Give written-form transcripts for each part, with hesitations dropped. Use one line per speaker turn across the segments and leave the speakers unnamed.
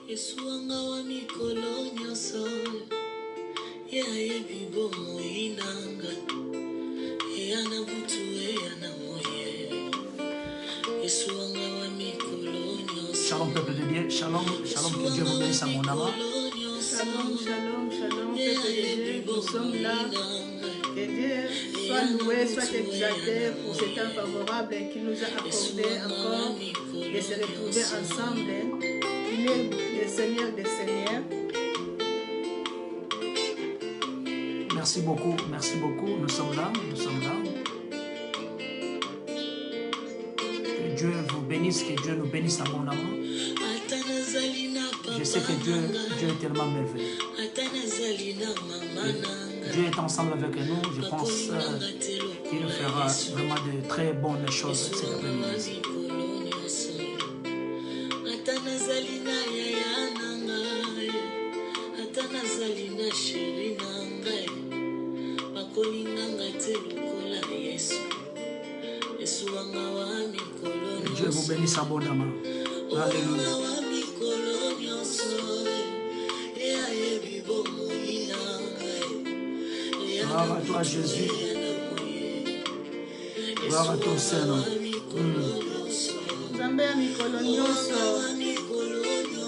Yesuanga wa mikolo nyoso ya yebibo moinanga ya na butu ya na moye Yesuanga wa mikolo nyoso.
Shalom peuple de Dieu, shalom, shalom, que Dieu vous bénisse à mon âme.
Shalom, shalom, shalom, peuple de Dieu, nous sommes là. Que Dieu soit loué, soit exalté pour ce temps favorable qu'il nous a accordé encore de se retrouver ensemble. Il est le Seigneur des Seigneurs.
Merci beaucoup, nous sommes là, nous sommes là. Que Dieu vous bénisse, que Dieu nous bénisse abondamment. Je sais que Dieu est tellement merveilleux. Dieu est ensemble avec nous, je pense qu'il nous fera vraiment de très bonnes choses cet après-midi. Que Dieu vous bénisse abondamment. Alléluia. Gloire à toi Jésus. Gloire à ton Seigneur.
Nzambe ya mikolo nyonso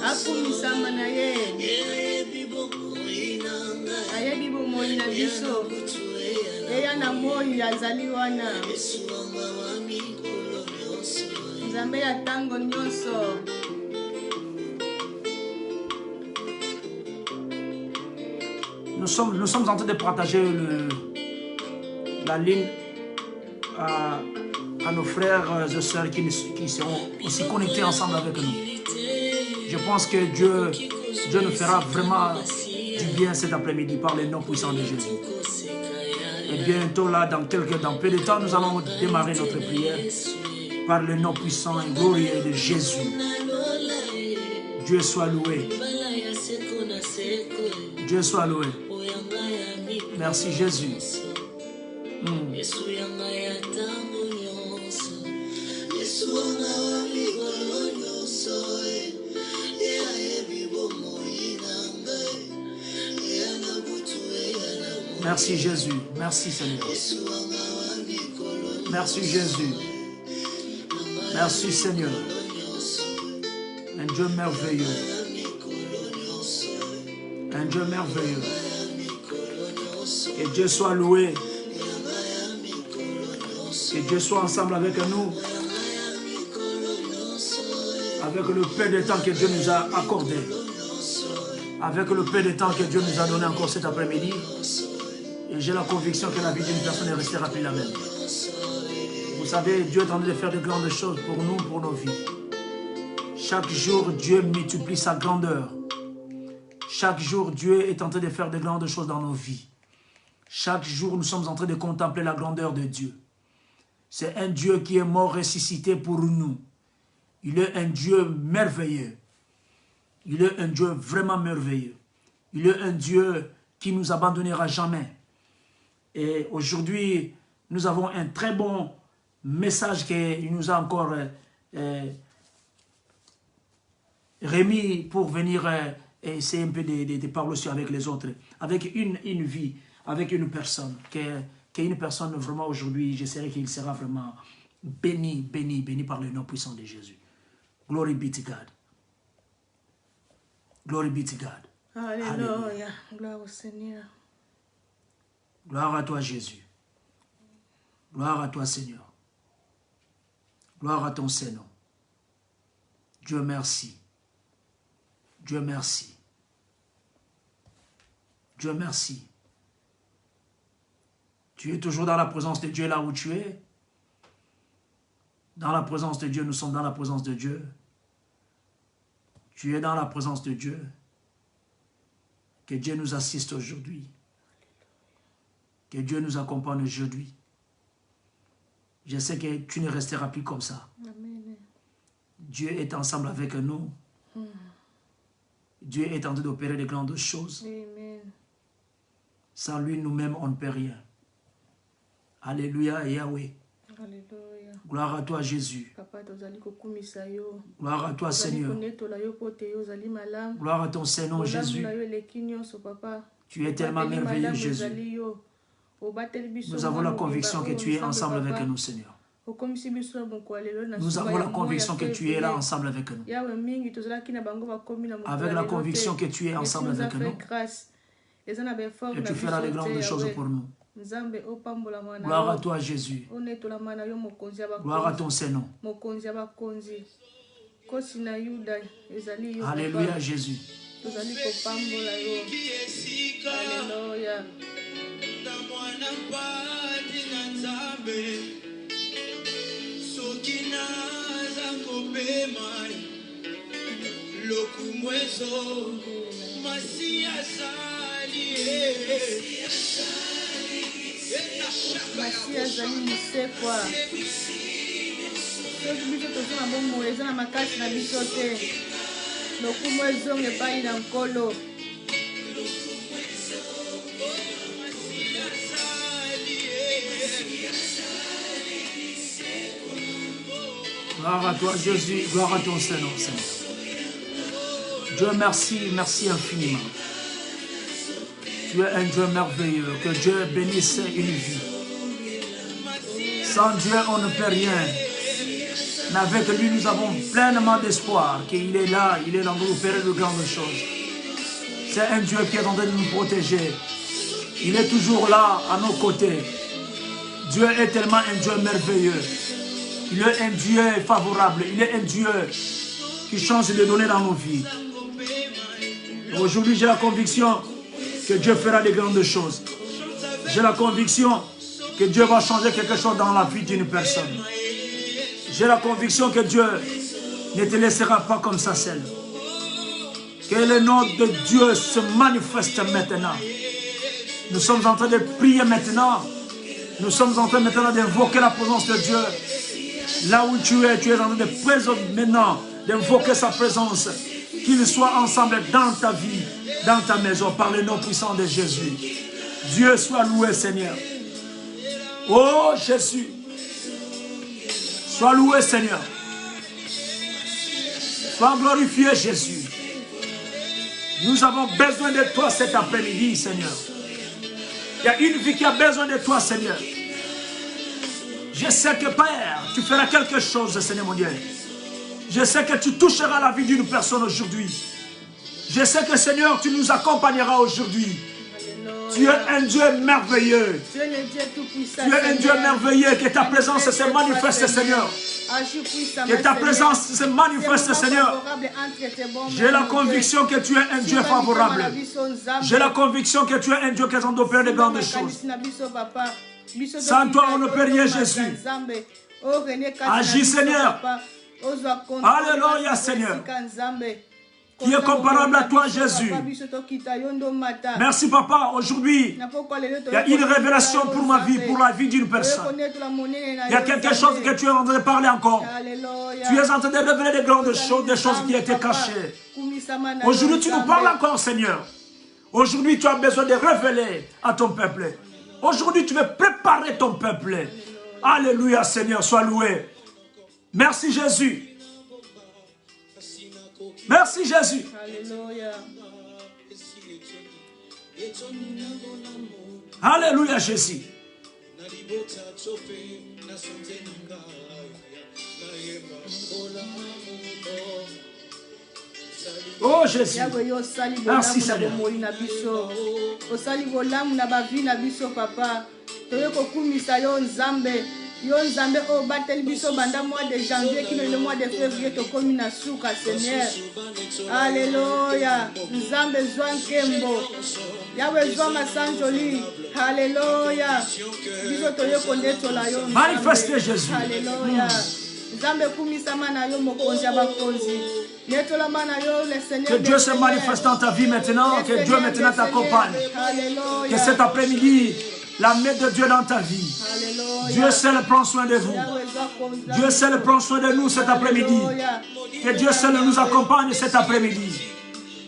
akumisama na ye ayebi bomoi na biso eya na moi azali wana Nzambe ya tango nyonso.
Nous sommes en train de partager la ligne à nos frères et sœurs qui seront aussi connectés ensemble avec nous. Je pense que Dieu nous fera vraiment du bien cet après-midi par le nom puissant de Jésus. Et bientôt là, dans peu de temps, nous allons démarrer notre prière par le nom puissant et glorieux de Jésus. Dieu soit loué. Dieu soit loué. Merci Jésus. Merci Jésus. Merci Seigneur. Merci Jésus. Merci Seigneur. Un Dieu merveilleux. Un Dieu merveilleux. Que Dieu soit loué. Que Dieu soit ensemble avec nous. Avec le peu de temps que Dieu nous a accordé. Avec le peu de temps que Dieu nous a donné encore cet après-midi. Et j'ai la conviction que la vie d'une personne ne restera plus la même. Vous savez, Dieu est en train de faire de grandes choses pour nous, pour nos vies. Chaque jour, Dieu multiplie sa grandeur. Chaque jour, Dieu est en train de faire de grandes choses dans nos vies. Chaque jour, nous sommes en train de contempler la grandeur de Dieu. C'est un Dieu qui est mort ressuscité pour nous. Il est un Dieu merveilleux. Il est un Dieu vraiment merveilleux. Il est un Dieu qui ne nous abandonnera jamais. Et aujourd'hui, nous avons un très bon message qu'il nous a encore remis pour venir essayer un peu de parler aussi avec les autres, avec une vie, avec une personne, qui est une personne vraiment aujourd'hui, j'essaierai qu'il sera vraiment béni par le nom puissant de Jésus. Glory be to God. Glory be to God.
Alléluia. Gloire au Seigneur.
Gloire à toi Jésus. Gloire à toi Seigneur. Gloire à ton Seigneur. Dieu merci. Dieu merci. Dieu merci. Tu es toujours dans la présence de Dieu là où tu es. Dans la présence de Dieu, nous sommes dans la présence de Dieu. Tu es dans la présence de Dieu. Que Dieu nous assiste aujourd'hui. Que Dieu nous accompagne aujourd'hui. Je sais que tu ne resteras plus comme ça.
Amen.
Dieu est ensemble avec nous. Dieu est en train d'opérer de grandes choses.
Amen.
Sans lui, nous-mêmes, on ne peut rien. Alléluia, Yahweh.
Alléluia.
Gloire à toi, Jésus.
Papa
Gloire à toi, Seigneur. Gloire à ton Saint-Nom, Jésus. Tu es tellement merveilleux, Jésus. Nous avons la conviction que tu es ensemble avec nous, Seigneur. Nous avons la conviction que tu es là ensemble avec nous. Avec la conviction que tu es ensemble avec nous. Et tu feras de grandes choses pour nous. Gloire à toi, Jésus. Gloire à ton Saint-Nom. Alléluia, Jésus.
Alléluia. Masia zali musekwa soki biso tozonga bongo eza na makasi na biso te lokumu ezonga epai na nkolo.
Gloire à toi, Jésus. Gloire à ton Saint-Nom, Seigneur. Dieu, merci, merci infiniment. Tu es un Dieu merveilleux. Que Dieu bénisse une vie. Sans Dieu, on ne peut rien. Mais avec lui, nous avons pleinement d'espoir qu'il est là, il est là pour nous faire de grandes choses. C'est un Dieu qui est en train de nous protéger. Il est toujours là, à nos côtés. Dieu est tellement un Dieu merveilleux. Il est un Dieu favorable. Il est un Dieu qui change de donner dans nos vies. Aujourd'hui, j'ai la conviction que Dieu fera de grandes choses. J'ai la conviction que Dieu va changer quelque chose dans la vie d'une personne. J'ai la conviction que Dieu ne te laissera pas comme ça seul. Que le nom de Dieu se manifeste maintenant. Nous sommes en train de prier maintenant. Nous sommes en train maintenant d'invoquer la présence de Dieu. Là où tu es en train de présenter maintenant, d'invoquer sa présence. Qu'ils soient ensemble dans ta vie, dans ta maison, par le nom puissant de Jésus. Dieu soit loué, Seigneur. Oh Jésus. Sois loué, Seigneur. Sois glorifié, Jésus. Nous avons besoin de toi cet après-midi, Seigneur. Il y a une vie qui a besoin de toi, Seigneur. Je sais que, Père, tu feras quelque chose, Seigneur mon Dieu. Je sais que tu toucheras la vie d'une personne aujourd'hui. Je sais que, Seigneur, tu nous accompagneras aujourd'hui. Tu es un Dieu merveilleux. Tu es un Dieu merveilleux. Que ta présence se manifeste, Seigneur. Que ta présence se manifeste, Seigneur. J'ai la conviction que tu es un Dieu favorable. J'ai la conviction que tu es un Dieu qui est en train de faire de grandes choses. Sans toi, on ne peut rien, Jésus. Agis, Seigneur. Alléluia, Seigneur. Qui est comparable à toi, Jésus. Merci, Papa. Aujourd'hui, il y a une révélation pour ma vie, pour la vie d'une personne. Il y a quelque chose que tu es en train de parler encore. Tu es en train de révéler de grandes choses, des choses qui étaient cachées. Aujourd'hui, tu nous parles encore, Seigneur. Aujourd'hui, tu as besoin de révéler à ton peuple. Aujourd'hui, tu veux préparer ton peuple. Alléluia, Seigneur, sois loué. Merci, Jésus. Merci, Jésus.
Alléluia.
Alléluia, Jésus. Oh, Jésus. Merci, Seigneur.
Yo Nzambe o batel biso banda mois de janvier qui le mois de février to komi na suka Seigneur. Alléluia. Nzambe zwan kembo. Yawe zwan masanjoli. Alléluia. Biso to yo kondeto la yo.
Manifestez Jésus.
Alléluia. Nzambe kumisama na yo mokonzi abakonzi. Netola mana yo le Seigneur.
Que Dieu se manifeste dans ta vie maintenant, que Dieu maintenant t'accompagne.
Alléluia.
Que cet après-midi la main de Dieu dans ta vie. Alléluia. Dieu seul prend soin de vous. Dieu seul prend soin de nous cet après-midi. Que Dieu seul nous accompagne cet après-midi.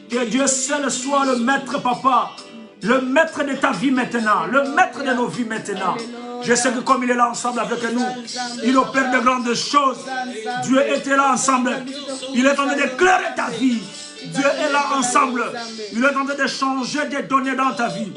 Que Dieu seul soit le maître, papa. Le maître de ta vie maintenant. Le maître de nos vies maintenant. Je sais que comme il est là ensemble avec nous, il opère de grandes choses. Dieu était là ensemble. Il est en train d'éclairer ta vie. Dieu est là ensemble. Il est en train de changer des données dans ta vie.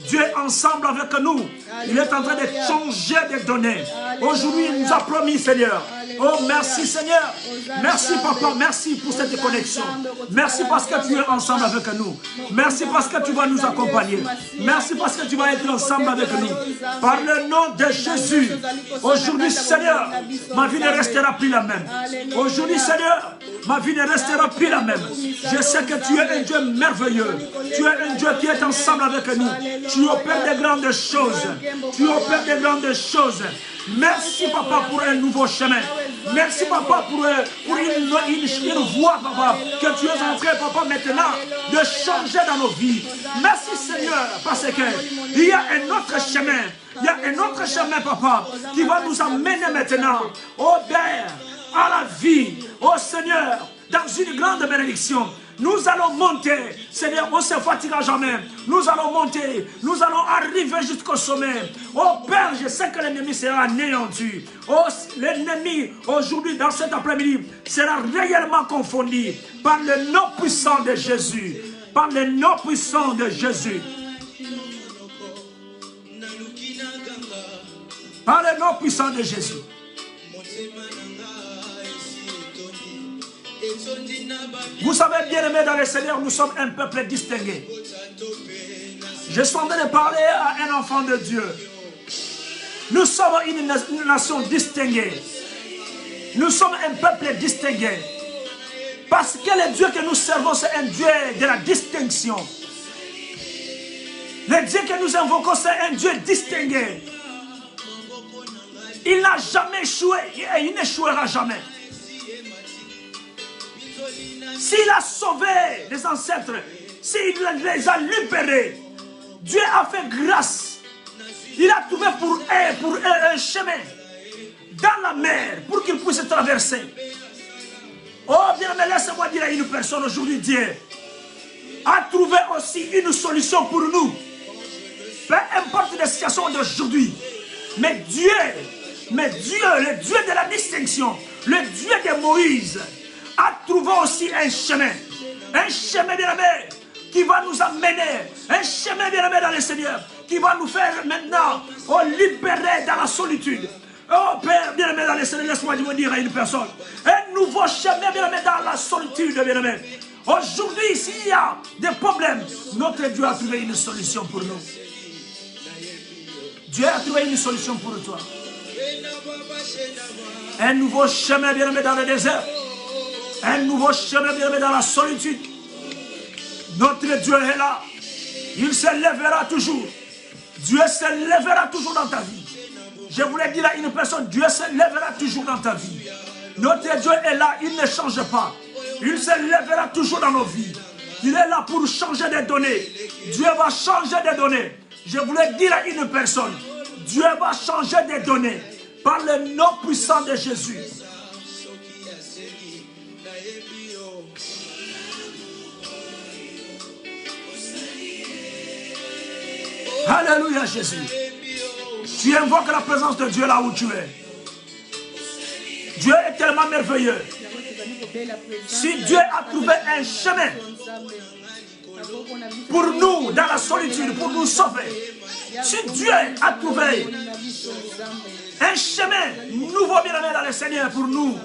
Dieu est ensemble avec nous. Il est en train de changer des données. Aujourd'hui, il nous a promis, Seigneur. Oh, merci, Seigneur. Merci, Papa. Merci pour cette connexion. Merci parce que tu es ensemble avec nous. Merci parce que tu vas nous accompagner. Merci parce que tu vas être ensemble avec nous. Par le nom de Jésus. Aujourd'hui, Seigneur, ma vie ne restera plus la même. Aujourd'hui, Seigneur, ma vie ne restera plus la même. Je sais que tu es un Dieu merveilleux. Tu es un Dieu qui est ensemble avec nous. Tu opères de grandes choses. Tu opères de grandes choses. Merci, Papa, pour un nouveau chemin. Merci, Papa, pour une voie, Papa, que tu es en train, Papa, maintenant, de changer dans nos vies. Merci, Seigneur, parce qu'il y a un autre chemin. Il y a un autre chemin, Papa, qui va nous amener maintenant au Père, à la vie, au Seigneur, dans une grande bénédiction. Nous allons monter, Seigneur, on ne se fatiguera jamais. Nous allons monter, nous allons arriver jusqu'au sommet. Oh Père, je sais que l'ennemi sera anéanti. Oh, l'ennemi, aujourd'hui, dans cet après-midi, sera réellement confondu par le nom puissant de Jésus. Par le nom puissant de Jésus. Par le nom puissant de Jésus. Vous savez, bien-aimés dans le Seigneur, nous sommes un peuple distingué. Je suis en train de parler à un enfant de Dieu. Nous sommes une nation distinguée. Nous sommes un peuple distingué. Parce que le Dieu que nous servons, c'est un Dieu de la distinction. Le Dieu que nous invoquons, c'est un Dieu distingué. Il n'a jamais échoué et il n'échouera jamais. S'il a sauvé les ancêtres, s'il les a libérés, Dieu a fait grâce. Il a trouvé pour eux un chemin dans la mer pour qu'ils puissent traverser. Oh bien, mais laissez-moi dire à une personne aujourd'hui, Dieu a trouvé aussi une solution pour nous. Peu importe la situation d'aujourd'hui, mais Dieu, le Dieu de la distinction, le Dieu de Moïse, a trouvé aussi un chemin bien-aimé qui va nous amener, un chemin bien-aimé dans le Seigneur, qui va nous faire maintenant libérer dans la solitude. Oh Père bien-aimé dans le Seigneur, laisse-moi dire à une personne, un nouveau chemin bien-aimé dans la solitude bien-aimé. Aujourd'hui, s'il y a des problèmes, notre Dieu a trouvé une solution pour nous. Dieu a trouvé une solution pour toi. Un nouveau chemin bien-aimé dans le désert. Un nouveau chemin bien-aimé dans la solitude. Notre Dieu est là. Il se lèvera toujours. Dieu se lèvera toujours dans ta vie. Je voulais dire à une personne, Dieu se lèvera toujours dans ta vie. Notre Dieu est là, il ne change pas. Il se lèvera toujours dans nos vies. Il est là pour changer des données. Dieu va changer des données. Je voulais dire à une personne, Dieu va changer des données par le nom puissant de Jésus. Alléluia Jésus. Tu invoques la présence de Dieu là où tu es. Dieu est tellement merveilleux. Si Dieu a trouvé un chemin pour nous dans la solitude, pour nous sauver, si Dieu a trouvé un chemin nouveau bien-aimé dans le Seigneur pour nous,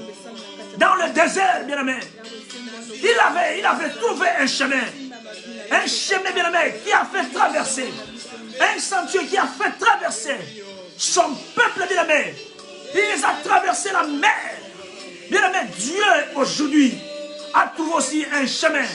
dans le désert bien-aimé, il avait trouvé un chemin bien-aimé qui a fait traverser, un sentier qui a fait traverser son peuple bien-aimé. Il a traversé la mer. Bien-aimé, Dieu aujourd'hui a trouvé aussi un chemin.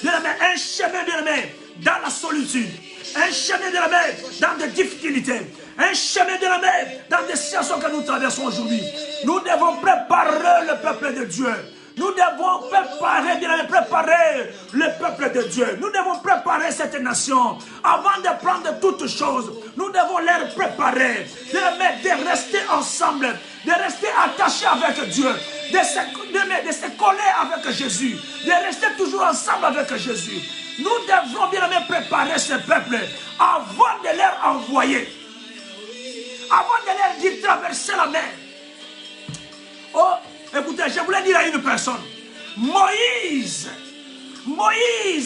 Bien-aimé, un chemin bien-aimé dans la solitude. Un chemin bien-aimé dans des difficultés. Un chemin bien-aimé dans des situations que nous traversons aujourd'hui. Nous devons préparer le peuple de Dieu. Nous devons préparer le peuple de Dieu. Nous devons préparer cette nation. Avant de prendre toutes choses, nous devons les préparer. De rester ensemble, de rester attachés avec Dieu, de se coller avec Jésus, de rester toujours ensemble avec Jésus. Nous devons bien préparer ce peuple avant de leur envoyer. avant de leur dire traverser la mer. Oh, écoutez, je voulais dire à une personne, Moïse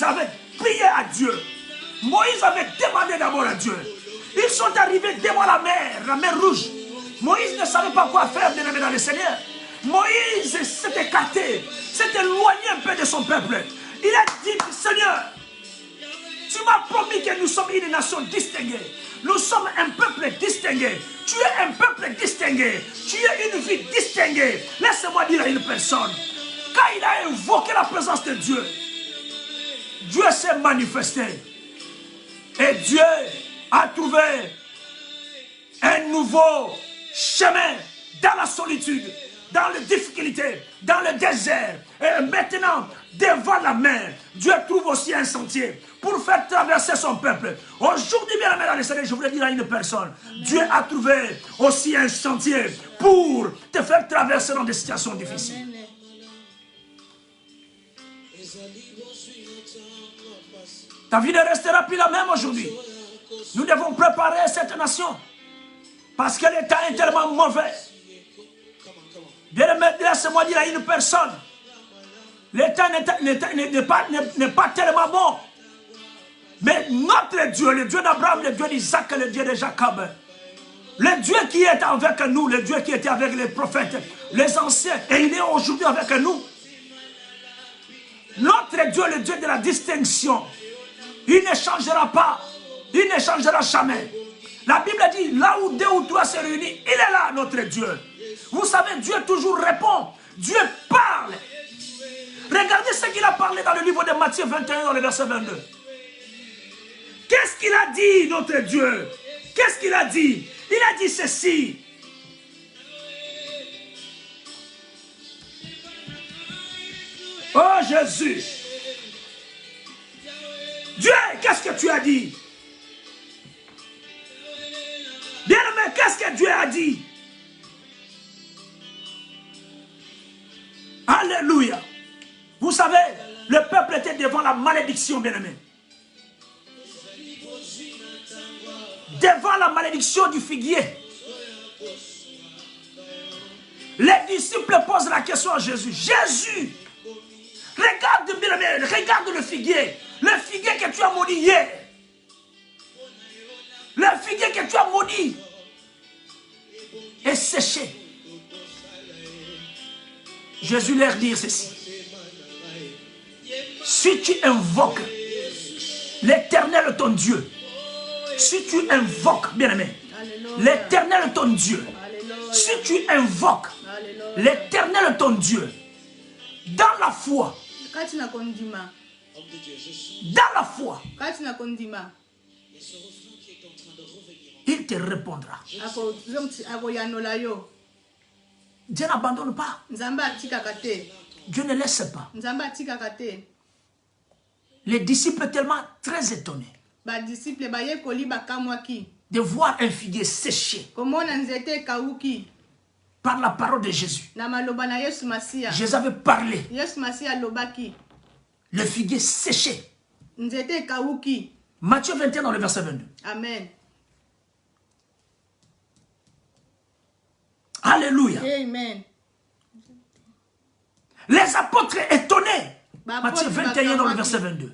avait prié à Dieu. Moïse avait demandé d'abord à Dieu. Ils sont arrivés devant la mer rouge. Moïse ne savait pas quoi faire, bien aimé dans le Seigneur. Moïse s'est écarté, s'est éloigné un peu de son peuple. Il a dit, Seigneur, tu m'as promis que nous sommes une nation distinguée. Nous sommes un peuple distingué. Tu es un peuple distingué. Tu es une vie distinguée. Laisse-moi dire à une personne, quand il a invoqué la présence de Dieu, Dieu s'est manifesté. Et Dieu a trouvé un nouveau chemin dans la solitude, dans les difficultés, dans le désert. Et maintenant, devant la mer, Dieu trouve aussi un sentier pour faire traverser son peuple. Aujourd'hui, bien aimé dans le Seigneur, je voulais dire à une personne, Dieu a trouvé aussi un sentier pour te faire traverser dans des situations difficiles. Ta vie ne restera plus la même aujourd'hui. Nous devons préparer cette nation parce que l'état est tellement mauvais. Bien aimé, laisse-moi dire à une personne, l'état n'est pas tellement bon. Mais notre Dieu, le Dieu d'Abraham, le Dieu d'Isaac, le Dieu de Jacob, le Dieu qui est avec nous, le Dieu qui était avec les prophètes, les anciens, et il est aujourd'hui avec nous. Notre Dieu, le Dieu de la distinction, il ne changera pas, il ne changera jamais. La Bible dit, là où 2 ou 3 se réunissent, il est là, notre Dieu. Vous savez, Dieu toujours répond, Dieu parle. Regardez ce qu'il a parlé dans le livre de Matthieu 21, dans le verset 22. Qu'est-ce qu'il a dit, notre Dieu? Qu'est-ce qu'il a dit? Il a dit ceci. Oh Jésus. Dieu, qu'est-ce que tu as dit? Bien-aimé, qu'est-ce que Dieu a dit? Alléluia. Vous savez, le peuple était devant la malédiction, bien-aimé. Devant la malédiction du figuier. Les disciples posent la question à Jésus. Jésus, regarde, bien-aimé, regarde le figuier. Le figuier que tu as maudit hier. Le figuier que tu as maudit est séché. Jésus leur dit ceci. Si tu invoques l'Éternel ton Dieu, si tu invoques, bien-aimé, l'Éternel ton Dieu, si tu invoques l'Éternel ton Dieu, dans la foi, il te répondra. Dieu n'abandonne pas. Dieu ne laisse pas. Les disciples tellement très étonnés de voir un figuier séché par la parole de Jésus. Jésus avait parlé. Le figuier séché. Matthieu 21 dans le verset 22.
Amen.
Alléluia.
Amen.
Les apôtres étonnés. Matthieu 21 dans le verset 22.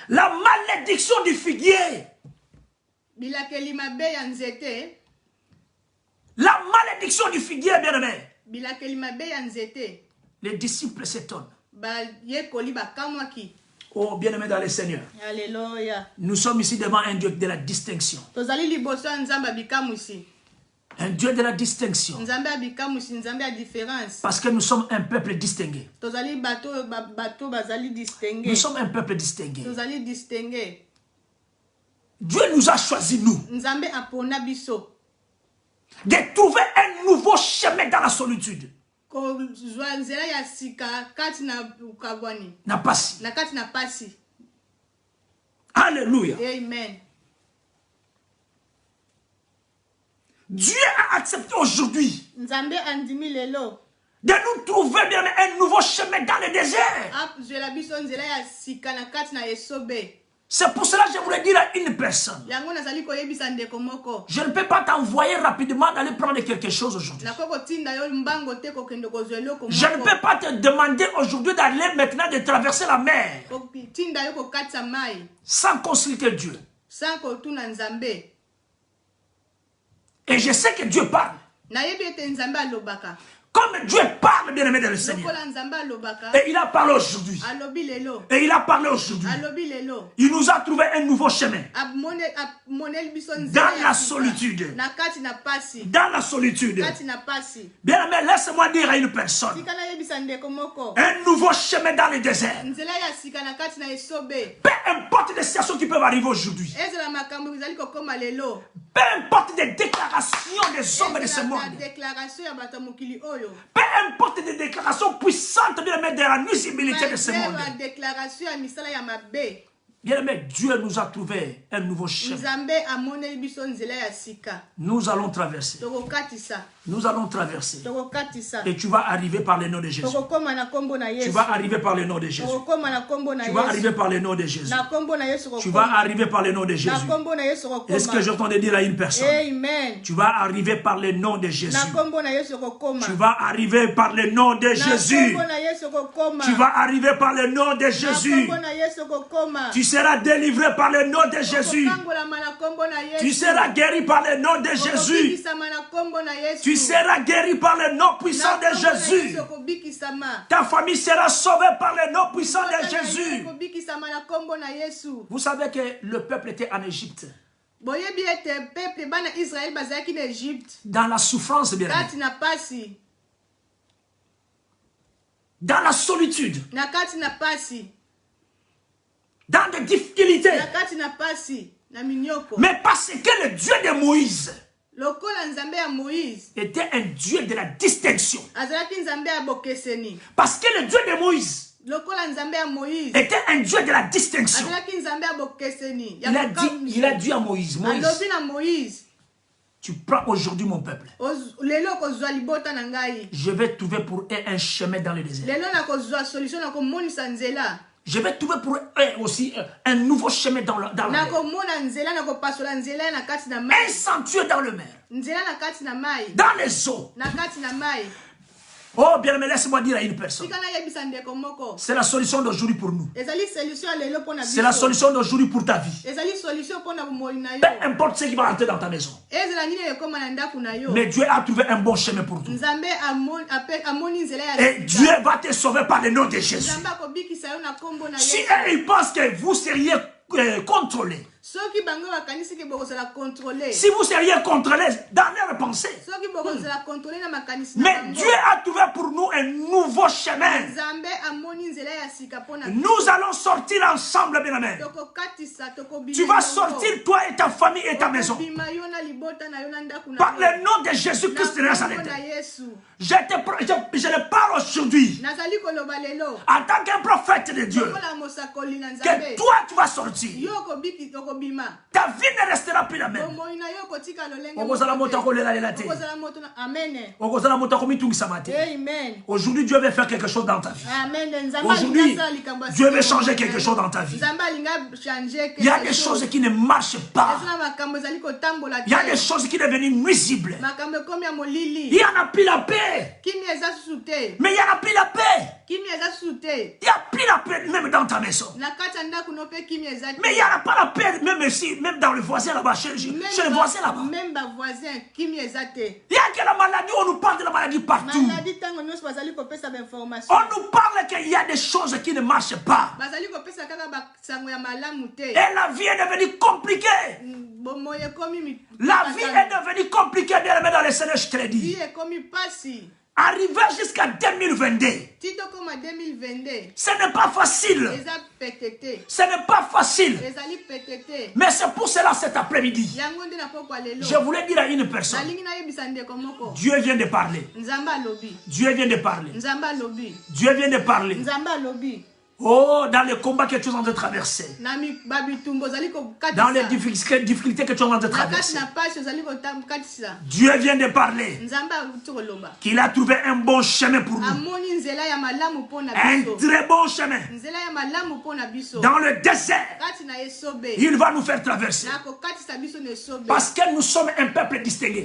La malédiction du figuier. La malédiction du figuier, bien-aimé. Les disciples s'étonnent. Oh, bien-aimé dans le Seigneur.
Alléluia.
Nous sommes ici devant un Dieu de la distinction. Un Dieu de la distinction. Parce que nous sommes un peuple distingué. Nous sommes un peuple distingué. Dieu nous a choisis, nous, de trouver un nouveau chemin dans la solitude. Alléluia.
Amen.
Dieu a accepté aujourd'hui de nous trouver bien un nouveau chemin dans le désert. C'est pour cela que je voulais dire à une personne. Je ne peux pas t'envoyer rapidement d'aller prendre quelque chose aujourd'hui. Je ne peux pas te demander aujourd'hui d'aller maintenant de traverser la mer sans consulter Dieu. Et je sais que Dieu parle. Comme Dieu parle, bien aimé dans le Seigneur. Et il a parlé aujourd'hui. Et il a parlé aujourd'hui. Il nous a trouvé un nouveau chemin. Dans la solitude. Dans la solitude. Bien aimé, laisse-moi dire à une personne. Un nouveau chemin dans le désert. Peu importe les situations qui peuvent arriver aujourd'hui. Peu importe les déclarations des hommes de ce monde. Peu importe les déclarations puissantes de la nuisibilité de ce monde. Bien aimé, Dieu nous a trouvé un nouveau chemin. Nous allons traverser. Nous allons traverser. Et tu vas arriver par le nom de Jésus. Tu vas arriver par le nom de Jésus. Tu vas arriver par le nom de Jésus. Tu vas arriver par le nom de Jésus. Est-ce que j'entends dire à une personne?
Amen.
Tu vas arriver par le nom de Jésus. Tu vas arriver par le nom de Jésus. Tu vas arriver par le nom de Jésus. Tu seras délivré par le nom de Jésus. Tu seras guéri par le nom de Jésus. Tu seras guéri par le nom puissant de Jésus. Ta famille sera sauvée par le nom puissant de Jésus. Vous savez que le peuple était en Égypte. Dans la souffrance, bien aimé. Dans la solitude. Dans des difficultés. Mais parce que le Dieu de Moïse était un Dieu de la distinction. Parce que le Dieu de Moïse était un Dieu de la distinction. Il a dit à Moïse, tu prends aujourd'hui mon peuple. Je vais trouver pour eux un chemin dans le désert. Je vais trouver pour eux aussi un nouveau chemin dans la mer. Un sentier dans le mer. Dans les eaux. Oh, bien aimé, laisse-moi dire à une personne. C'est la solution d'aujourd'hui pour nous. C'est la solution d'aujourd'hui pour ta vie. Peu importe ce qui va entrer dans ta maison. Mais Dieu a trouvé un bon chemin pour toi. Et Dieu va te sauver par le nom de Jésus. Si ils pensent que vous seriez contrôlé. Si vous seriez contrôlé dans leurs pensées. Mais Dieu a trouvé pour nous un nouveau chemin. Nous allons sortir ensemble, bien aimé. Tu vas sortir, toi et ta famille et ta maison. Par le nom de Jésus-Christ de Nazareth. Je le parle aujourd'hui. En tant qu'un prophète de Dieu. Que toi tu vas sortir. Ta vie ne restera plus la même. Aujourd'hui, Dieu veut faire quelque chose dans ta vie. Aujourd'hui, Dieu veut changer quelque chose dans ta vie. Il y a des choses qui ne marchent pas. Il y a des choses qui deviennent nuisibles. Il n'y en a plus la paix. Mais il n'y en a plus la paix. Il n'y a plus la paix même dans ta maison. Mais il n'y en a pas la paix même ici, même dans le voisin là-bas, chez le voisin là-bas. Il y a que la maladie, on nous parle de la maladie partout. On nous parle qu'il y a des choses qui ne marchent pas. Et la vie est devenue compliquée. La vie est devenue compliquée dans le Seigneur, je te le dis. Arriver jusqu'à 2022, ce n'est pas facile. Ce n'est pas facile. Mais c'est pour cela cet après-midi, je voulais dire à une personne, Dieu vient de parler. Dieu vient de parler. Dieu vient de parler. Oh, dans les combats que tu es en train de traverser. Dans les difficultés que tu es en train de traverser. Dieu vient de parler qu'il a trouvé un bon chemin pour nous. Un très bon chemin. Dans le désert, il va nous faire traverser. Parce que nous sommes un peuple distingué.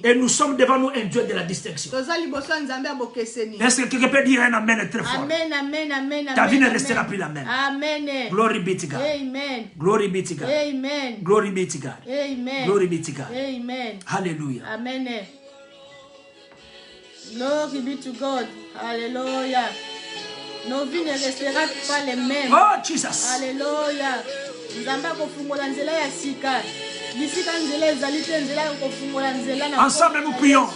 Et nous sommes devant nous un Dieu de la distinction. Est-ce que quelqu'un peut dire un amen très fort?
Amen, amen, amen.
Ta vie ne restera plus la même.
Amen.
Glory be to God.
Amen.
Glory be to God.
Amen.
Glory be to God.
Amen.
Glory be to God.
Amen.
Hallelujah.
Amen. Glory be to God. Alléluia. Nos vies ne resteront pas les mêmes.
Oh, Jesus.
Alléluia. Nzamba kofungola nzela ya sika. Bisika nzela ezali te nzela ya kofungola nzela na.
Ensemble nous prions.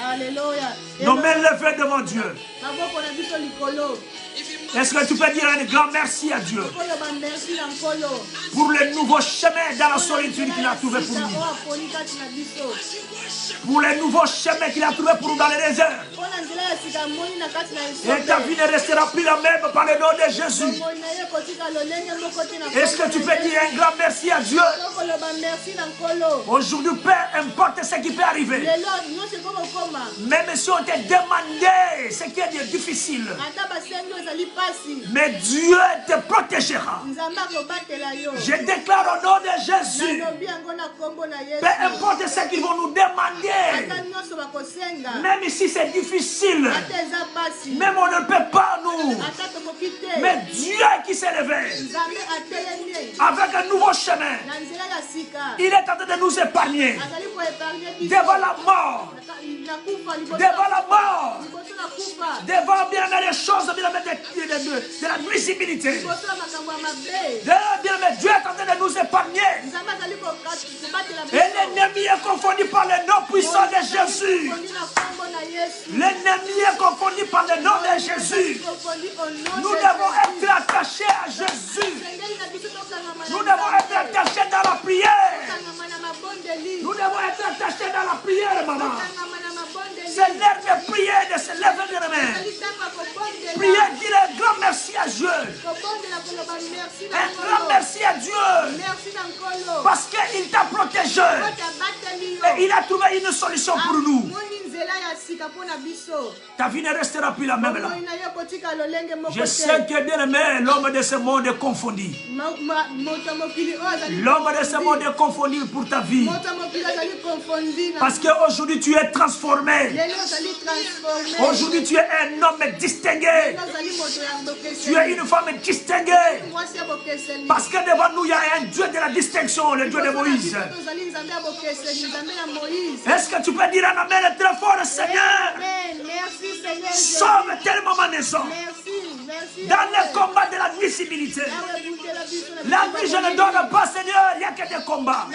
Alléluia.
Nos mains levées devant Dieu.
Maboko na biso likolo.
Est-ce que tu peux dire un grand merci à Dieu pour le nouveau chemin dans la solitude qu'il a trouvé pour nous? Pour le nouveau chemin qu'il a trouvé pour nous dans les déserts. Et ta vie ne restera plus la même par le nom de Jésus. Est-ce que tu peux dire un grand merci à Dieu? Aujourd'hui, peu importe ce qui peut arriver. Même si on t'a demandé ce qui est difficile. Mais Dieu te protégera. Je déclare au nom de Jésus. Peu importe ce qu'ils vont nous demander. Même si c'est difficile. Même on ne peut pas nous. Mais Dieu qui s'est levé. Avec un nouveau chemin. Il est en train de nous épargner. Devant la mort. Devant la mort. Devant bien les choses, de la nuisibilité. Bien, Dieu est en train de nous épargner. Et l'ennemi est confondu par le nom puissant de Jésus. L'ennemi est confondu par le nom de Jésus. Nous devons être attachés à Jésus. Nous devons être attachés dans la prière. Nous devons être attachés dans la prière, maman. C'est l'heure de prier, de se lever de la main. Priez, dis un grand merci à Dieu. Un grand merci à Dieu. Parce qu'il t'a protégé. Et il a trouvé une solution pour nous. Ta vie ne restera plus la même là. Je sais que bien aimé, l'homme de ce monde est confondu. L'homme de ce monde est confondu pour ta vie. Parce qu'aujourd'hui tu es transformé. Aujourd'hui tu es un homme distingué. Tu es une femme distinguée. Parce que devant nous il y a un Dieu de la distinction, le Dieu de Moïse. Est-ce que tu peux dire un amen très fort, Seigneur?
Merci, Seigneur.
Sauve tellement ma maison. Dans le combat de la visibilité. La vie, je ne donne pas, Seigneur. Il n'y a que des combats.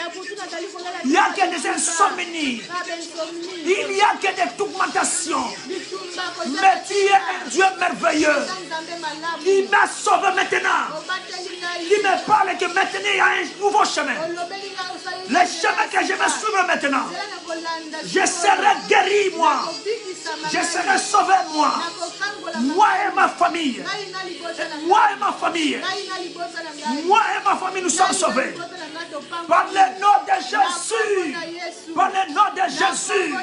Il n'y a que des insomnies. Il n'y a que des tourmentations. Mais tu es un Dieu merveilleux. Qui m'a sauvé maintenant. Qui me parle que maintenant il y a un nouveau chemin. Le chemin que je vais suivre maintenant. Je serai guéri, moi. Je serai sauvé, moi. Moi et ma famille. Moi et ma famille. Moi et ma famille, nous sommes sauvés. Par le nom de Jésus. Par le nom de Jésus.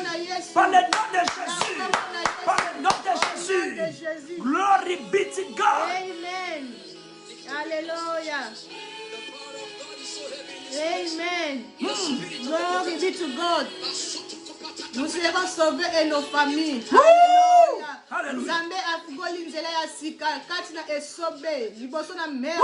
Par le nom de Jésus. Par le nom de Jésus. Glory be to God.
Amen. Alléluia. Amen. Glory be to God. Nous serons sauvés et nos familles. Alléluia. Nzambe afungoli nzela ya sika kati na esobe liboso na mer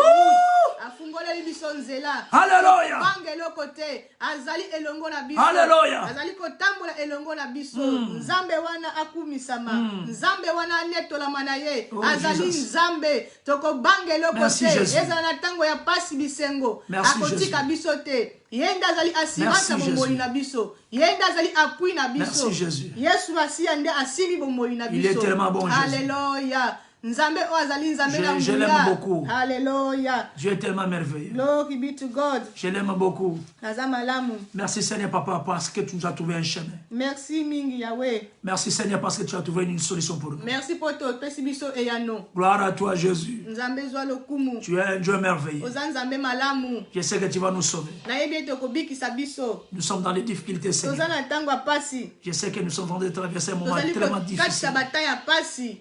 afungoli biso nzela.
Alléluia.
Bangelo kote azali elongo na biso.
Alléluia.
Azali kotambola elongo na biso. Nzambe wana akumisama. Nzambe wana netolama na ye. Azali nzambe toko bangelo kote ezala na tango ya pasi bisengo. Akotika biso te. Yenda zali asirata bomoi na biso. Yenda zali appui na biso.
Merci Jésus.
Yesu Masiya nde asimi bomoi na biso.
Il est tellement bon, Jésus.
Alléluia.
Je l'aime beaucoup.
Alléluia.
Dieu est tellement merveilleux.
Glory be to God.
Je l'aime beaucoup.
Naza malamu.
Merci Seigneur Papa parce que tu nous as trouvé un chemin.
Merci mingi Yahweh.
Merci Seigneur parce que tu as trouvé une solution pour nous.
Merci pour toi pesi biso eyano.
Gloire à toi Jésus.
Nzambe zwa lokumu.
Tu es un Dieu merveilleux.
Oza nzambe malamu.
Je sais que tu vas nous sauver.
Nayebi ete okobikisa biso.
Nous sommes dans les difficultés Seigneur.
Toza na ntango ya pasi.
Je sais que nous sommes en train de traverser un moment tellement difficile.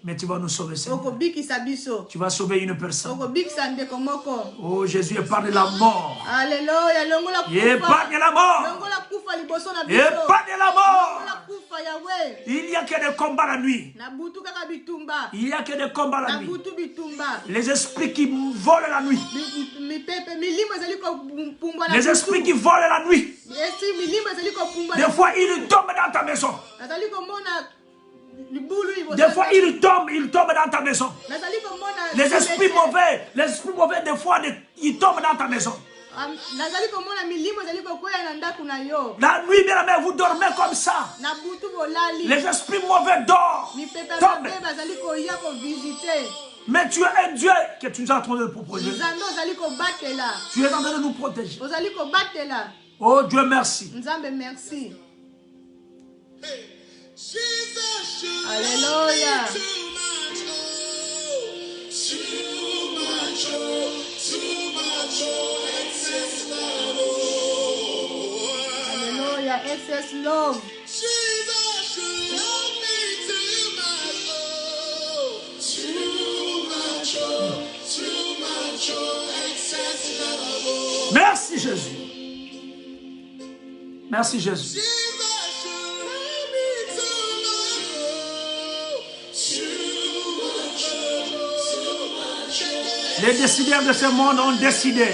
Mais tu vas nous sauver Seigneur. Tu vas sauver une personne. Oh Jésus épargne la mort.
Alléluia.
Épargne la mort. Épargne la mort. Il n'y a que des combats la nuit. Il n'y a que des combats la nuit. Les esprits qui volent la nuit. Les esprits qui volent la nuit. Des fois ils tombent dans ta maison. Des fois ils tombent dans ta maison. Les esprits mauvais, des fois ils tombent dans ta maison. La nuit, bien aimé, vous dormez comme ça. Les esprits mauvais tombent. Mais tu es un Dieu que tu nous as en train de proposer. Tu es en train de nous protéger. Oh Dieu, merci.
Alléluia. Alléluia. Excess love.
Merci Jésus. Merci Jésus. Les décideurs de ce monde ont décidé.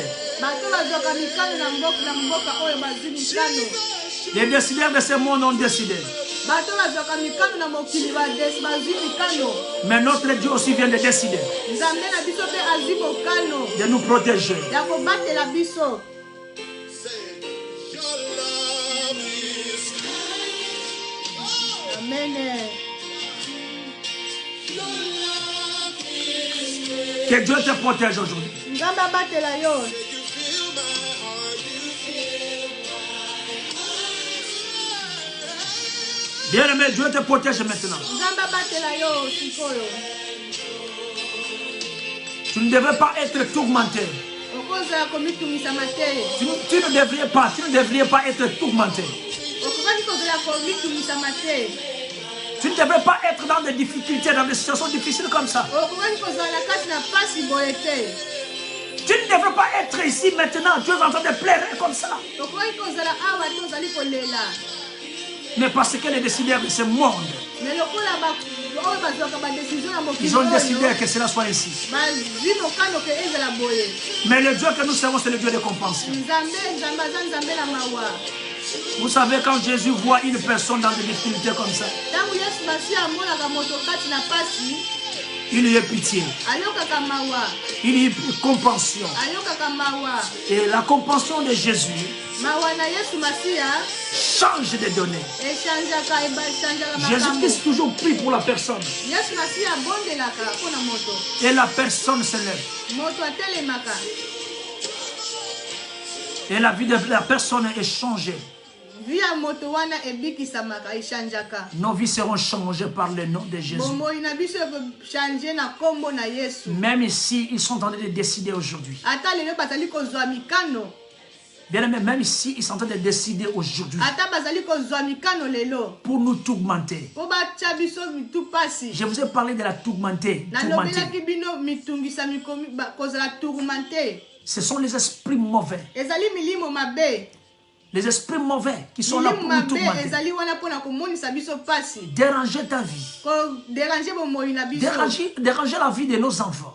Les décideurs de ce monde ont décidé. Mais notre Dieu aussi vient de décider de nous protéger.
Amen.
Que Dieu te protège aujourd'hui. Bien aimé, Dieu te protège maintenant. Tu ne devrais pas être tourmenté. Tu ne devrais pas être tourmenté. Tu ne devrais pas être dans des difficultés, dans des situations difficiles comme ça. Tu ne devrais pas être ici maintenant. Tu es en train de pleurer comme ça. Mais parce que les décideurs de ce monde, ils ont décidé que cela soit ainsi. Mais le Dieu que nous servons, c'est le Dieu de compassion. Vous savez, quand Jésus voit une personne dans des difficultés comme ça, il y a pitié. Il y a compassion. Et la compassion de Jésus change de données. Jésus-Christ toujours prie pour la personne. Et la personne se lève. Et la vie de la personne est changée. Nos vies seront changées par le nom de Jésus. Même si ils sont en train de décider aujourd'hui. Bien aimé, même si ils sont en train de décider aujourd'hui pour nous tourmenter. Je vous ai parlé de la tourmentée. Ce sont les esprits mauvais. Les esprits mauvais qui sont là pour nous tourmenter. Déranger ta vie. Déranger la vie de nos enfants.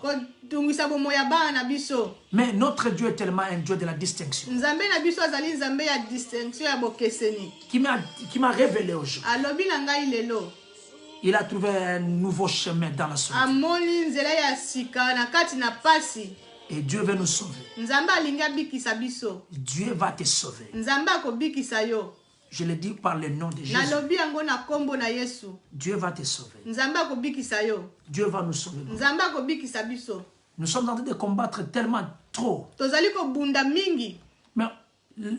Mais notre Dieu est tellement un Dieu de la distinction. Qui m'a révélé aujourd'hui. Il a trouvé un nouveau chemin dans la solitude. Et Dieu veut nous sauver. Dieu va te sauver. Je le dis par le nom de Jésus.
nalobi yango na kombo na Yesu.
Dieu va te sauver.
Nzambe akobikisa yo.
Dieu va nous sauver.
Nzambe akobikisa biso.
Nous sommes en train de combattre tellement trop.
Tozali kobunda mingi.
Mais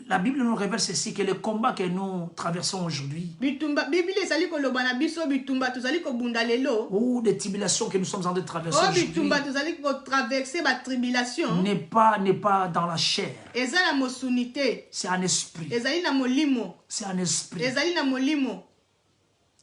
la Bible nous révèle ceci, que le combat que nous traversons aujourd'hui,
Bitumba Bible ezali koloba na biso bitumba tozali kobunda lelo.
ou des tribulations que nous sommes en train de traverser
Oh
aujourd'hui,
bitumba tozali ko traverser ba tribulation.
n'est pas dans la chair.
Eza na mosunité.
C'est un esprit.
Ezali na molimo.
C'est un esprit.
Ezali na molimo.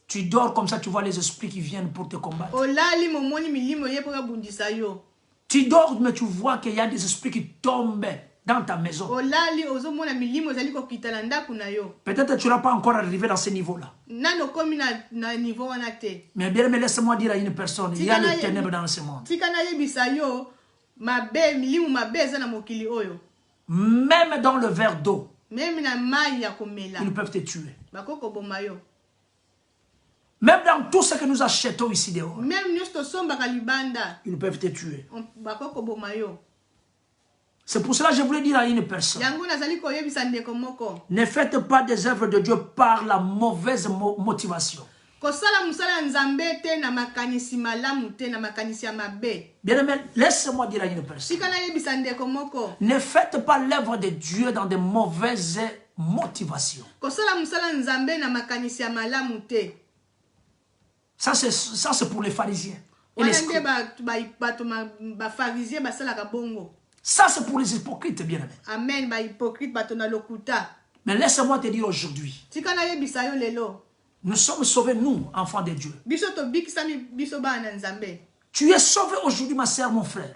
Tu dors comme ça, tu vois les esprits qui viennent pour te combattre.
Olali momoni milimo ye poka bundisa yo.
Tu dors, mais tu vois qu'il y a des esprits qui tombent dans ta maison.
Olali ozomona milimo ezali ko kitala ndaku na yo.
Peut-être que tu n'as pas encore arrivé dans ce niveau-là.
Nano komi na niveau wana te.
Mais bien, mais laisse-moi dire à une personne, il y a le ténèbre dans ce monde.
Tika na yebisa yo mabe milimu mabe eza na mokili oyo.
Même dans le verre d'eau,
Même na mai ya komela.
ils peuvent te tuer.
Bakoko boma yo.
Même dans tout ce que nous achetons ici dehors,
Même nyos to somba ka libanda.
ils peuvent te tuer.
Bakoko boma yo.
C'est pour cela que je voulais dire à une personne,
Yango nazali ko yebisa ndeko moko.
ne faites pas des œuvres de Dieu par la mauvaise motivation.
Kosala musala nzambe te na makanisi malamu te na makanisi ya mabe.
Bien aimé, laisse-moi dire à une personne,
Tika na yebisa ndeko moko.
ne faites pas l'œuvre de Dieu dans de mauvaises motivations.
Kosala musala nzambe na makanisi ya malamu te.
Ça, c'est pour les pharisiens. Et les
Wana
scribes.
nde bato ba pharisien basalaka bongo.
Ça, c'est pour les hypocrites, bien aimé.
Amen, ba hypocrite bato na lokuta.
Mais laisse-moi te dire aujourd'hui,
Tika na yebisa yo lelo.
nous sommes sauvés, nous, enfants de Dieu.
Biso to bikisami biso bana nzambe.
Tu es sauvé aujourd'hui, ma sœur, mon frère.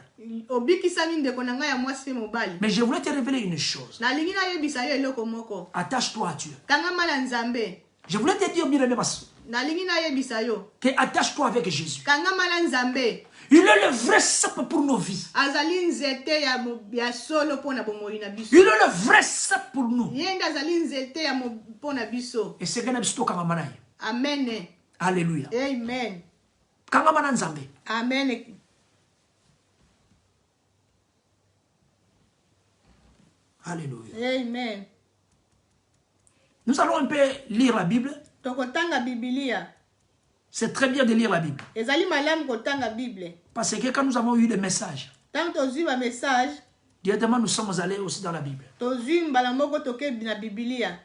Obikisami ndeko na ngai ya mwasi pe mobali.
Mais je voulais te révéler une chose.
Nalingi na yebisa yo eloko moko.
Attache-toi à Dieu.
Kangama na nzambe.
Je voulais te dire, bien aimé,
Nalingi na yebisa yo.
que attache-toi avec Jésus.
Kangama na nzambe.
Il est le vrai sap pour nos vies.
Azali nzete ya solo pona bomoi na biso.
Il est le vrai sap pour nous.
Yenda azali nzete ya pona biso.
Et c'est que nous sommes kangamana.
Amen.
Alléluia.
Amen.
Kangamana nzambe.
Amen.
Alléluia.
Amen.
Nous allons un peu lire la Bible.
Tokotanga Biblia.
C'est très bien de lire la Bible.
Ezali malamu kotanga Bible.
Parce que quand nous avons eu des messages,
Tant tozwi ba message,
directement nous sommes allés aussi dans la Bible.
tozwi mbala moko toke na Biblia.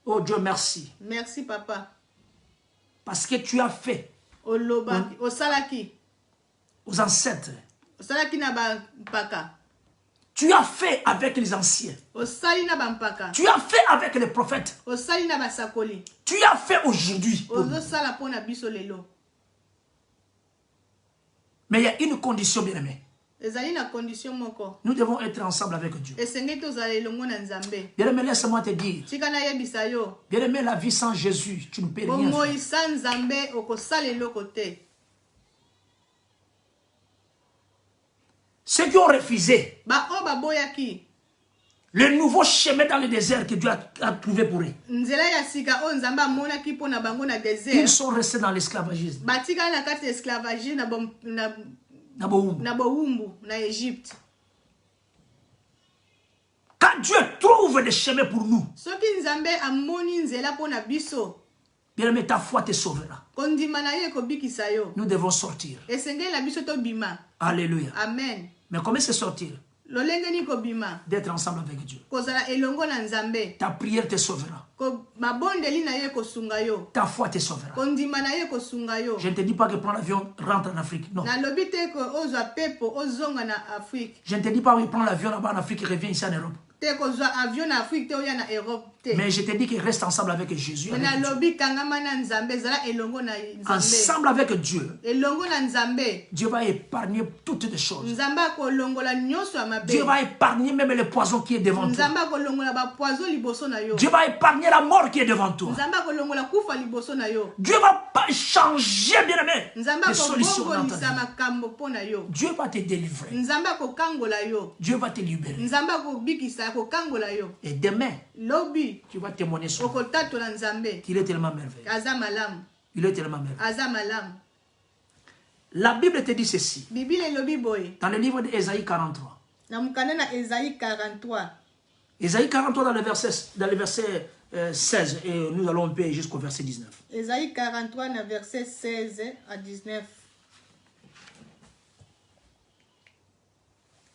Oh Dieu, merci.
Merci papa.
Parce que tu as fait
Olobaki, osalaki.
aux ancêtres.
Osalaki na ba mpaka.
Tu as fait avec les anciens.
Osali na ba mpaka.
Tu as fait avec les prophètes.
Osali na ba sakoli.
Tu as fait aujourd'hui.
Ozosala pona biso lelo.
Mais il y a une condition, bien aimé.
Ezali na condition moko.
Nous devons être ensemble avec Dieu.
Esengeli tozala elongo na nzambe.
Bien aimé, laisse-moi te dire.
Tika na yebisa yo.
Bien aimé, la vie sans Jésus, tu ne peux rien faire.
Bomoi sa nzambe okosala eloko te.
Ceux qui ont refusé
Ba o baboyaki.
le nouveau chemin dans le désert que Dieu a trouvé pour eux,
Nzela ya sika o nzambe amonaki pona bango na
ils
désert.
sont restés dans l'esclavagisme.
Batika na kati esclavagisme na
Naboum.
na bowumbu na Égypte.
Quand Dieu trouve des chemins pour nous,
Soki nzambe amoni nzela pona biso.
bien aimé, ta foi te sauvera.
Kondima na ye kobikisa yo.
Nous devons sortir.
Esengeli na biso to bima.
Alléluia.
Amen.
Mais comment c'est sortir?
Lolenge ni kobima.
D'être ensemble avec Dieu.
Kozala elongo na nzambe.
Ta prière te sauvera.
Ko mabondeli na ye kosunga yo.
Ta foi te sauvera.
Kondima na ye kosunga yo.
Je ne te dis pas que prends l'avion, rentre en Afrique. Non.
Na lobi te ko ozwa pepo ozonga na Afrique.
Je ne te dis pas, oui, prends l'avion là-bas en Afrique et reviens ici en Europe.
Te kozwa avion na Afrique te oya na Europe te.
Mais je te dis qu'il reste ensemble avec Jésus. Avec
Na
Dieu.
lobi kangama na nzambe zala elongo na nzambe.
Ensemble avec Dieu,
Elongo na nzambe.
Dieu va épargner toutes les choses.
Nzambe akolongola nyonso ya mabe.
Dieu va épargner même le poison qui est devant toi.
Nzambe akolongola ba poison liboso na yo.
Dieu va épargner la mort qui est devant toi.
Nzambe akolongola kufa liboso na yo.
Dieu va pas changer, bien aimé,
Nzambe
les solutions dans ta
akobongolisa
vie.
makambo pona yo.
Dieu va te délivrer.
Nzambe akokangola yo.
Dieu va te libérer.
Nzambe akobikisa akokangola yo.
Et demain,
Lobi
tu vas témoigner sur lui.
okotatola nzambe.
Qu'il est tellement merveilleux.
Aza malamu.
Il est tellement merveilleux.
Aza malamu.
La Bible te dit ceci.
Biblia elobi boye.
Dans le livre d'Ésaïe 43.
Na mukanda na Esaïe 43.
Ésaïe 43 dans le verset 16 et nous allons payer jusqu'au verset 19.
Ésaïe 43, verset 16 à 19.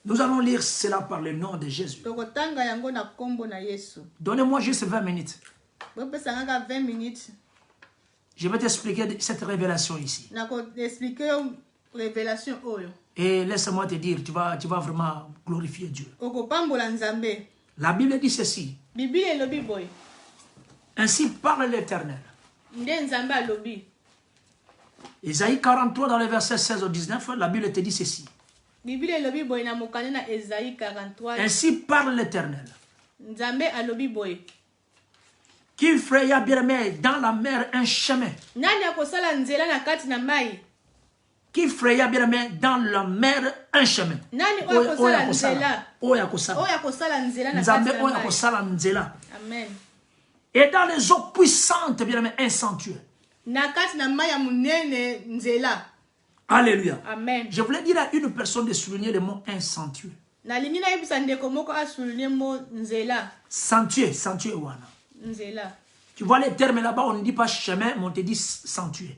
Nous allons lire cela par le nom de Jésus. Donnez-moi juste 20 minutes.
20 minutes.
Je vais t'expliquer cette révélation ici. Et laisse-moi te dire, tu vas vraiment glorifier Dieu. La Bible dit ceci. Ainsi parle l'Éternel. Ésaïe 43 dans le verset 16 au 19, la Bible te dit ceci. Ainsi parle l'Éternel. Qui fraya bien dans la mer un chemin. Qui fraya bien dans la mer un chemin.
Amen.
Et dans les eaux puissantes, bien aimé, un sanctuaire. Alléluia.
Amen.
Je voulais dire à une personne de souligner le mot un sanctuaire. Sanctuaire, wana. Tu vois les termes là-bas, on ne dit pas chemin, mais on te dit sanctuaire.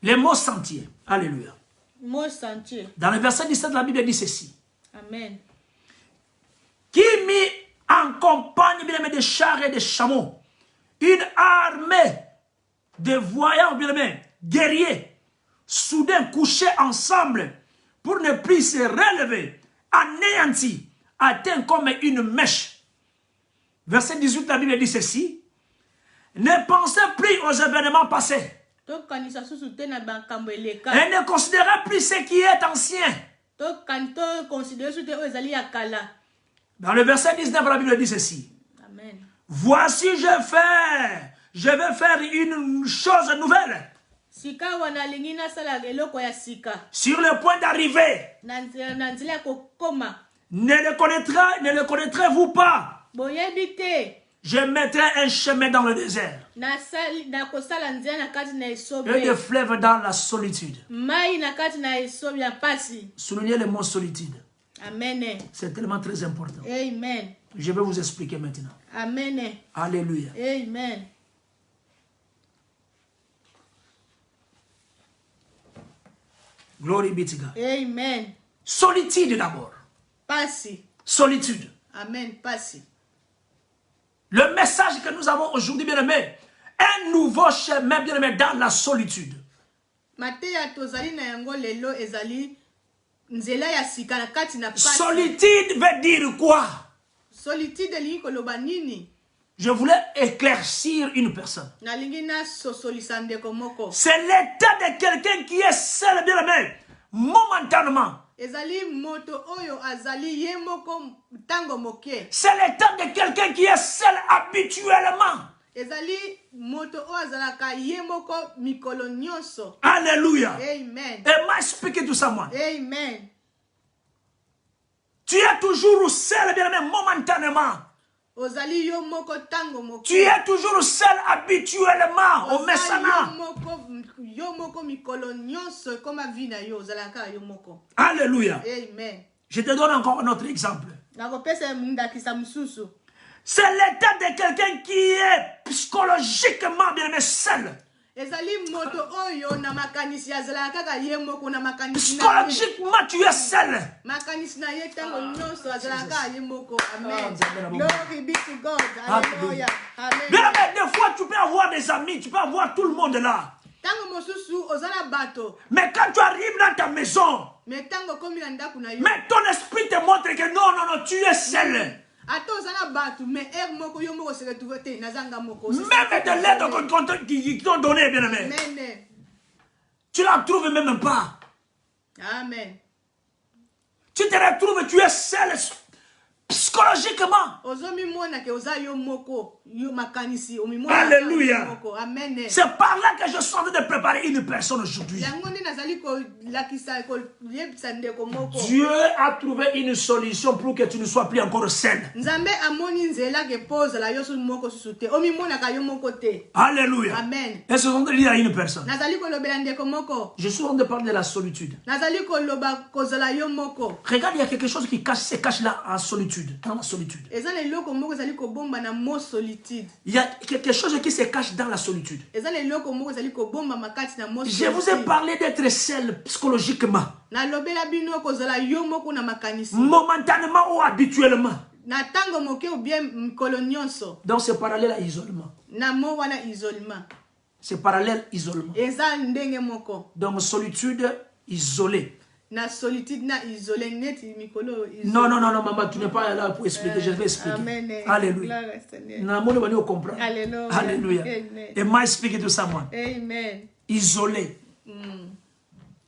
Le mot sentier. Alléluia. Dans le verset 17, la Bible dit ceci.
Amen.
Qui mit en compagnie bien aimé des chars et des chameaux une armée de voyants bien aimé, guerriers, soudain couchés ensemble pour ne plus se relever, anéantis, atteints comme une mèche. Verset 18, la Bible dit ceci. Ne pensez plus aux événements passés. Et ne considérez plus ce qui est ancien. Dans le verset 19, la Bible dit ceci.
Amen.
Voici, je vais faire une chose nouvelle. Sur le point d'arriver. Ne le connaîtrez-vous pas? Je mettrai un chemin dans le désert. Et des fleuves dans la solitude. Soulignez le mot solitude.
Amen.
C'est tellement très important.
Amen.
Je vais vous expliquer maintenant.
Amen.
Alléluia.
Amen.
Glory be to God.
Amen.
Solitude d'abord.
Passi.
Solitude.
Amen. Passi.
Le message que nous avons aujourd'hui, bien aimé, un nouveau chemin, bien aimé, dans la solitude. Solitude veut dire quoi? Je voulais éclaircir une personne. C'est l'état de quelqu'un qui est seul, bien aimé, momentanément. C'est l'état de quelqu'un qui est seul habituellement. Alléluia.
Amen.
Et m'a expliqué tout ça, moi.
Amen.
Tu es toujours seul, bien aimé, momentanément. Tu es toujours seul habituellement au messana. Alléluia.
Amen.
Je te donne encore un autre exemple. C'est l'état de quelqu'un qui est psychologiquement bien aimé seul. Psychologiquement, tu es seul. Bien aimé, des fois, tu peux avoir des amis, tu peux avoir tout le monde là. Mais quand tu arrives dans ta maison, mais ton esprit te montre que non, tu es seul. Même de l'aide qu'ils t'ont donné, bien aimé, tu la trouves même pas.
Amen.
Tu te retrouves, tu es seul. Psychologiquement. Psychologiquement. Alléluia. C'est par là que je suis en train de préparer une personne aujourd'hui. Dieu a trouvé une solution pour que tu ne sois plus encore seul. Alléluia.
Amen.
Est-ce que vous entendez dire à une personne? Je suis en train de parler de la solitude. Regarde, il y a quelque chose qui se cache là en solitude. Dans la solitude.
Il
Il y a quelque chose qui se cache dans la solitude. Je vous ai parlé d'être seul psychologiquement. Momentanément ou habituellement. Donc c'est parallèle à l'isolement. C'est parallèle isolement. Donc solitude isolée.
Na solitude na isolé net mikolo isolé.
Non, maman, tu n'es pas là pour expliquer, je vais expliquer.
Amen.
Alléluia.
Alléluia.
Alléluia. Et moi expliquer to someone.
Amen.
Isolé.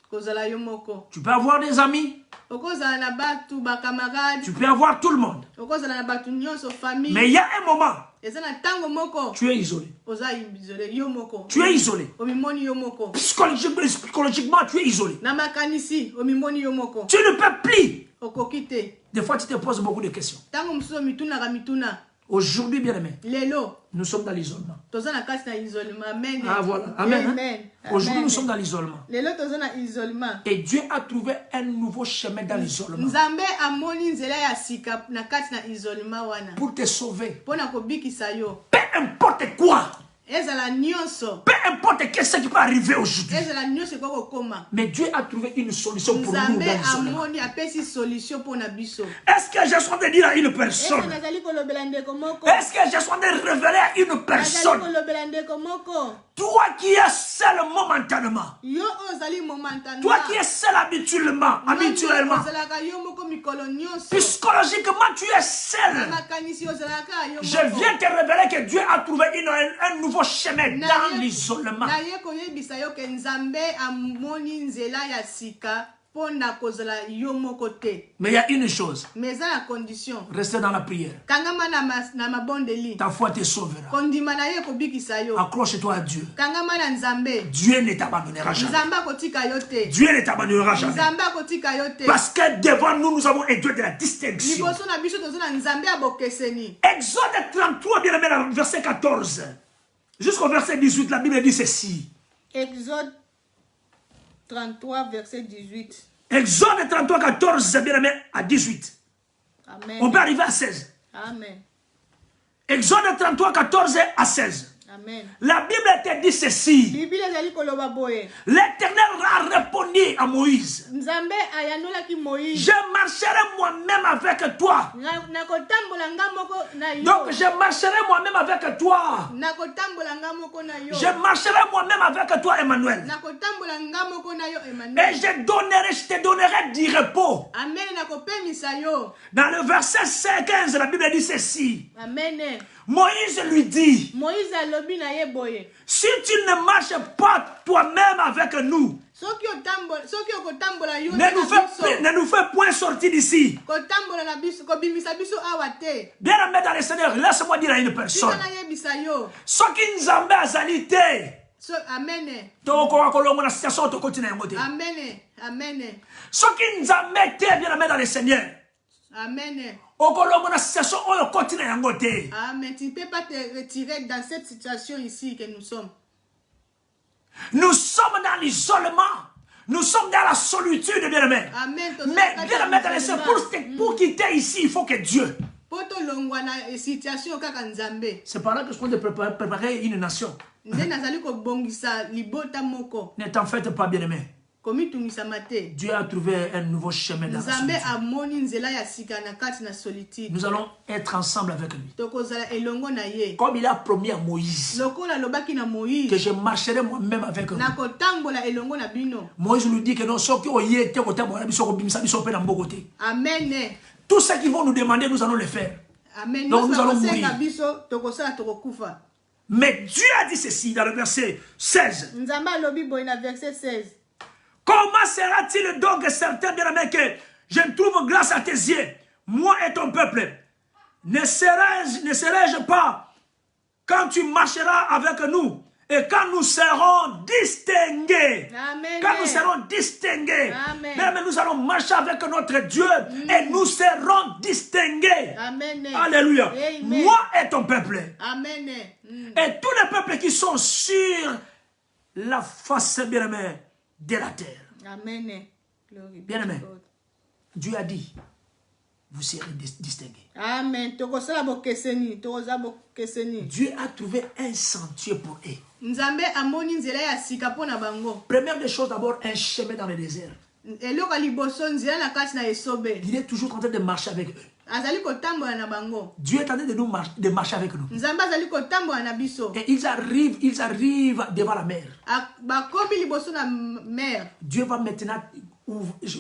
Kozala yomoko.
Tu peux avoir des amis.
Okozala na batu ba camarades.
Tu peux avoir tout le monde.
Okozala na batu nyonso famille.
Mais il y a un moment.
Ezana tango moko.
Tu es isolé.
Oza isolé yomoko.
Tu es isolé.
Omimoni yomoko.
Psychologiquement, tu es isolé.
Na makanisi omimoni yomoko.
Tu ne peux plus.
Okokite.
Des fois, tu te poses beaucoup de questions.
Tango msuso mituna ga mituna.
Aujourd'hui, bien aimé,
Lelo.
nous sommes dans l'isolement.
Tozana kasi na isolement. Amen.
Ah voilà. Amen.
Amen.
Aujourd'hui, nous sommes dans l'isolement.
Lelo tozana isolement.
Et Dieu a trouvé un nouveau chemin dans l'isolement.
Nzambe amoni nzela ya sika na kati na isolement wana.
Pour te sauver.
Pona kobikisa yo.
Peu importe quoi.
Ezala nyonso.
Peu importe qu'est-ce qui peut arriver aujourd'hui.
Ezala nyonso ko koma.
Mais Dieu a trouvé une solution pour nous dans
Nzambe
l'isolement.
amoni apesi solution pona biso.
Est-ce que je suis en train de dire à une personne?
Nazali kolobela ndeko moko.
Est-ce que je suis en train de révéler à une
Nazali
personne?
kolobela ndeko moko.
Toi qui es seul momentanément.
Yo ozali momentanément.
Toi qui es seul habituellement.
Ozalaka yo moko mikolo nyonso.
Psychologiquement, tu es seul.
Makanisi ozalaka yo moko.
Je viens te révéler que Dieu a trouvé un nouveau chemin dans l'isolement.
Na ye koyebisa yo ke Nzambe amoni nzela ya sika pona kozala yo moko te.
Mais il y a une chose.
Mais à la condition.
Restez dans la prière.
Kangama na mabondeli.
Ta foi te sauvera.
Kondima na ye kobikisa yo.
Accroche-toi à Dieu.
Kangama na Nzambe.
Dieu ne t'abandonnera jamais.
Nzamba kotika yo te.
Dieu ne t'abandonnera jamais.
Nzamba kotika yo te.
Parce que devant nous, nous avons un Dieu de la distinction.
Liboso na biso tozona Nzambe abokeseni.
Exode 33, bien aimé, verset 14. Jusqu'au verset 18, la Bible dit ceci.
Exode 33, verset 18.
Exode 33, 14, bien aimé, à 18.
Amen.
On peut arriver à 16.
Amen.
Exode 33, 14 à 16.
Amen.
La Bible te dit ceci.
L'Éternel
a répondu à Moïse.
Nzambe ayanola ki Moïse.
Je marcherai moi-même avec toi. Donc je marcherai moi-même avec toi. Je marcherai moi-même avec toi, Emmanuel. Et je te donnerai du repos. Dans le verset 15, la Bible dit ceci.
Amen.
Moïse lui dit, si tu ne marches pas toi-même avec nous, ne nous fais point sortir d'ici. Bien aimé dans le Seigneur, laisse-moi dire à une personne, ce qui nous a azali te.
Amen. Amen. Amen.
Ce qui nous a mis bien aimé dans le Seigneur.
Amen. Amen. Tu ne peux pas te retirer dans cette situation ici que nous sommes.
Nous sommes dans l'isolement. Nous sommes dans la solitude, bien aimé.
Amen.
Mais bien aimé dans le Seigneur, pour quitter ici, il faut que Dieu. C'est par là que je compte préparer une nation. Ne t'en faites pas, bien aimé. Dieu a trouvé un nouveau chemin dans la solitude. Nous allons être ensemble avec lui. Comme il a promis à Moïse que je marcherai moi-même avec lui. Moïse lui dit que non,
Amen.
Tout ce qu'ils vont nous demander, nous allons le faire.
Amen.
Donc nous allons mourir. Mais Dieu a dit ceci dans le verset 16. Comment sera-t-il donc certain, bien aimé, que je trouve grâce à tes yeux, moi et ton peuple? ne serais-je pas quand tu marcheras avec nous et quand nous serons distingués?
Amen.
Quand nous serons distingués,
Amen.
même nous allons marcher avec notre Dieu et nous serons distingués.
Amen.
Alléluia.
Amen.
Moi et ton peuple.
Amen.
Et tous les peuples qui sont sur la face, bien-aimé, de la terre.
Amen. Glory be
Bien-aimé,
to God.
Dieu a dit, vous serez distingués.
Amen. Tokosala bokeseni, tokoza bokeseni.
Dieu a trouvé un sentier pour eux.
Nzambe amoni nzela ya sika pona bango.
Première des choses, d'abord, un chemin dans le désert.
Eloko liboso nzela na kati na esobe.
Il est toujours en train de marcher avec eux.
Azali kotambola na bango.
Dieu est en train de marcher avec nous.
Nzambe azali kotambola na biso.
Et ils arrivent devant la mer.
Bakomi liboso na mer.
Dieu va maintenant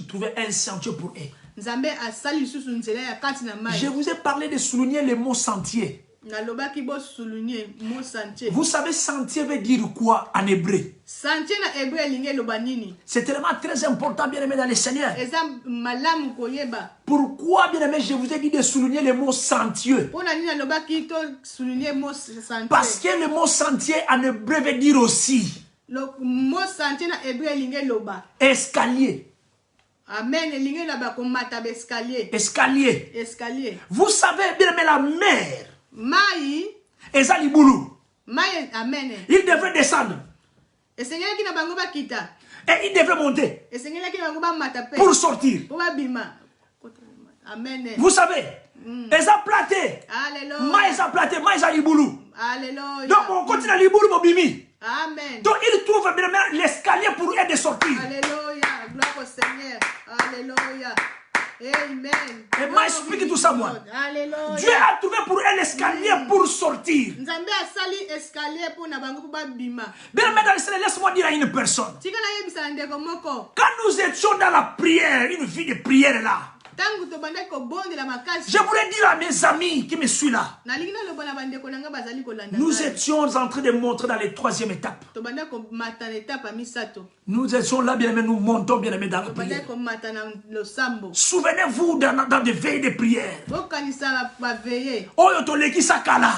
trouver un sentier pour eux.
Nzambe asali lisusu nzela ya kati na mai.
Je vous ai parlé de souligner le mot sentier.
Nalobaki bo souligner mo sentier.
Vous savez, sentier veut dire quoi en hébreu?
Sentier na hébreu elingi eloba nini?
C'est tellement très important, bien-aimé dans le Seigneur.
Eza malamu koyeba.
Pourquoi, bien-aimé, je vous ai dit de souligner le mot sentier?
Pona nini nalobaki to souligner mo sentier?
Parce que le mot sentier en hébreu veut dire aussi
Le mot sentier na hébreu elingi eloba.
escalier.
Amen. Elingi eloba komata ba escalier.
Escalier.
Escalier.
Vous savez, bien-aimé, la mer.
Mai.
Eza libulu.
Mai. Amen.
Il devrait descendre.
Esengelaki na bango bakita.
Et il devrait monter
Esengelaki na bango bamata pe.
pour sortir.
Po babima. Amen.
Vous savez, eza platé.
Alléluia.
Ma eza platé, ma eza libulu.
Alléluia.
Donc on continue à libulu mobimi.
Amen.
Donc il trouve bien-aimé l'escalier pour aider de sortir.
Alléluia. Gloire au Seigneur. Alléluia. Amen.
Et moi, explique tout ça, moi.
Alléluia.
Dieu a trouvé pour elle l'escalier pour sortir.
Nzambe asali escalier pour na bango pour babima.
Bien, mais dans le Seigneur, laisse-moi dire à une personne.
Tika na yebisa ndeko moko.
Quand nous étions dans la prière, une vie de prière là,
Tangu to banda ko bonde la makasi.
je voulais dire à mes amis qui me suivent là,
Na lingi na loba na bandeko nanga bazali ko landa.
nous étions en train de montrer dans les troisième étape.
To banda ko mata na étape misato.
Nous étions là, bien aimés, nous montons bien aimés dans la
To banda
prière.
ko mata na lo sambo.
Souvenez-vous dans des veilles de prière.
Bokanisa ba veiller.
Oyotoleki sakala.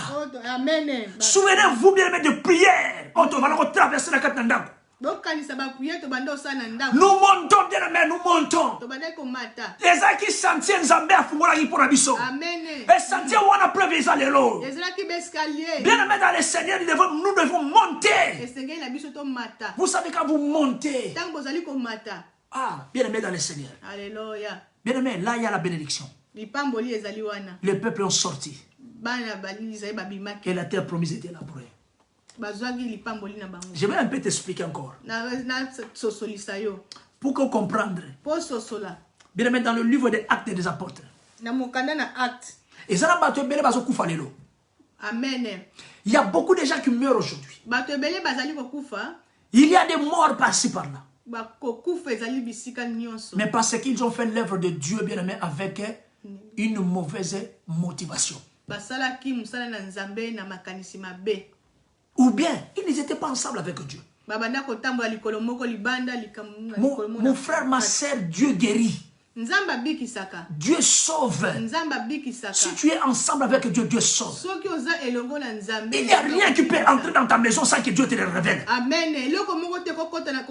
Amen.
Souvenez-vous bien aimés de prière. Oto va traverser la katandako.
Bokanisa ba prière to banda osana ndako.
Nous montons bien aimés, nous montons.
To banda ko mata.
Ezaki sentier nzambe afungola pour biso.
Amen.
Et sentier wana preuve eza lelo.
Ezra ki escalier.
Bien aimé dans le Seigneur, nous devons monter.
Esengeli na biso to mata.
Vous savez quand vous montez.
Tango bozali ko mata.
Ah, bien aimé dans le Seigneur.
Alléluia.
Bien aimé, là il y a la bénédiction.
Lipamboli ezali wana.
Les peuples ont sorti.
Bana bali ezali babimaki.
Et la terre promise était là pour eux.
Bazwaki lipamboli na bango.
Je vais un peu t'expliquer encore.
Na sosolisa yo.
Pour que comprendre.
Po sosola.
Bien aimé, dans le livre des Actes des Apôtres.
Na mokanda na acte.
Et ça n'a pas été bazo kufa lelo.
Amen.
Il y a beaucoup de gens qui meurent aujourd'hui.
Bato ebele bazali kokufa.
Il y a des morts par-ci par-là.
Ba kokufa ezali bisika nyonso.
Mais parce qu'ils ont fait l'œuvre de Dieu, bien aimé, avec une mauvaise motivation.
Basalaki musala na nzambe na makanisi mabe.
Ou bien, ils n'étaient pas ensemble avec Dieu.
Babanda kotambola likolo moko libanda likamuna likolo moko.
Mon frère, ma sœur, Dieu guérit.
Nzamba bikisaka.
Dieu sauve.
Nzamba bikisaka.
Si tu es ensemble avec Dieu, Dieu sauve.
Soki oza elongo na nzambe.
Il n'y a rien qui peut entrer dans ta maison sans que Dieu te le révèle.
Amen. Eloko moko te kokota na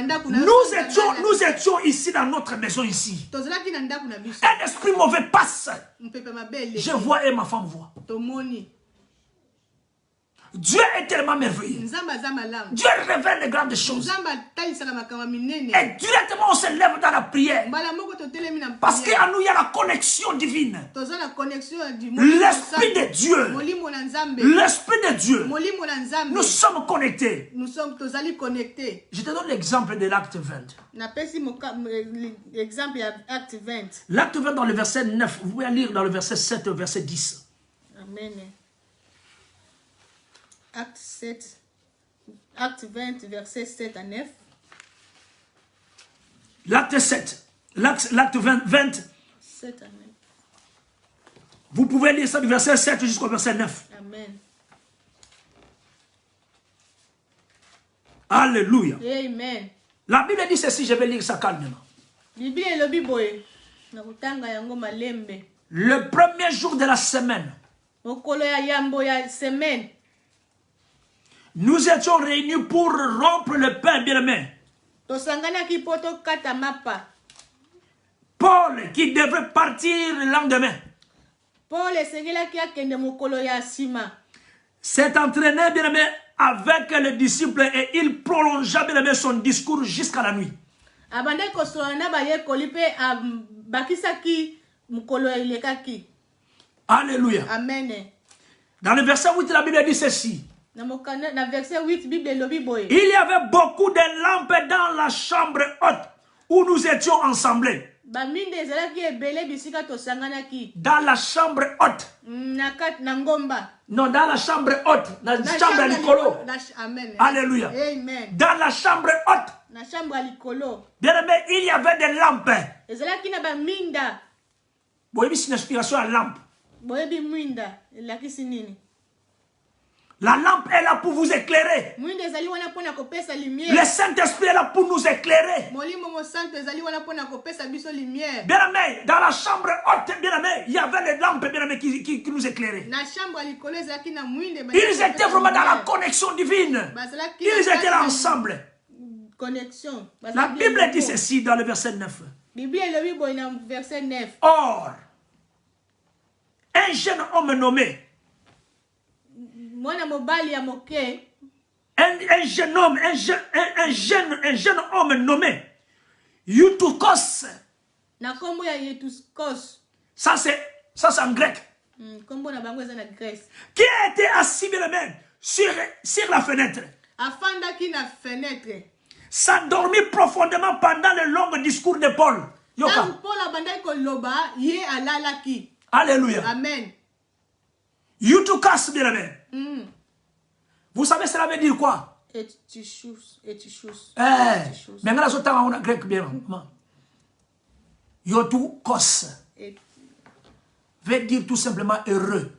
ndaku na.
Nous étions ici dans notre maison ici.
Tozalaki na ndaku na biso.
Un esprit mauvais passe.
Mpepe mabele.
Je vois et ma femme voit.
Tomoni.
Dieu est tellement merveilleux. Dieu révèle les grandes choses. Et directement on se lève dans la prière. Parce qu'à nous il y a la connexion divine. L'Esprit de Dieu. L'Esprit de Dieu. Nous sommes connectés. Je te donne l'exemple de l'acte 20. L'acte 20 dans le verset 9. Vous pouvez lire dans le verset 7 au verset 10.
Amen. Acte 20, verset 7 à 9.
L'acte 7. L'acte 20.
7 à 9.
Vous pouvez lire ça du verset 7 jusqu'au verset 9.
Amen.
Alléluia.
Amen.
La Bible dit ceci, je vais lire ça calmement. Le premier jour de la semaine,
mokolo ya yambo ya semaine,
nous étions réunis pour rompre le pain, bien-aimé.
tosanganaki po tokata mapa.
Paul, qui devait partir le lendemain,
Paul esengelaki akende mokolo ya nsima,
s'est entraîné, bien-aimé, avec les disciples et il prolongea, bien-aimé, son discours jusqu'à la nuit.
abandaki kosola na bayekoli mpe abakisaki mokolo elekaki.
Alléluia.
Amen.
Dans le verset 8, la Bible dit ceci.
Na verset 8, Bible elobi boye.
Il y avait beaucoup de lampes dans la chambre haute où nous étions ensemble.
Baminde ezalaki ebele bisika tosanganaki.
Dans la chambre haute.
Na ngomba.
Non, dans la chambre haute. Dans la chambre likolo.
Amen.
Alléluia.
Amen.
Dans la chambre haute.
Na chambre likolo.
Bien aimé, il y avait des lampes.
Ezalaki na baminda.
Boyebi c'est une inspiration à lampe.
Boyebi mwinda elakisi nini?
La lampe est là pour vous éclairer.
Mwinda ezali wana pona kopesa lumière.
Le Saint-Esprit est là pour nous éclairer.
Molimo mo santo ezali wana pona kopesa biso lumière.
Bien aimé, dans la chambre haute, bien aimé, il y avait les lampes, bien aimé, qui nous éclairaient.
Na chambre likolo ezalaki na mwinde.
Ils étaient vraiment dans la connexion divine. Ils étaient là ensemble.
Connexion.
La Bible dit ceci dans le verset 9.
Bible elobi boye na verset 9.
Or, un jeune homme nommé,
Mwana mobali ya moke,
un jeune homme nommé Eutychus.
na kombo ya Eutychus.
Ça c'est en grec.
Kombo na bango eza na Grèce.
Qui était assis bien même sur la fenêtre.
Afandaki na fenêtre.
S'endormit profondément pendant le long discours de Paul. Yoka.
Paul abandaki koloba, ye alalaki.
Alléluia.
Amen.
Eutychus bien même. Vous savez cela veut dire quoi?
Eutychus.
Mais là on a grec bien. Eutychus veut dire tout simplement heureux.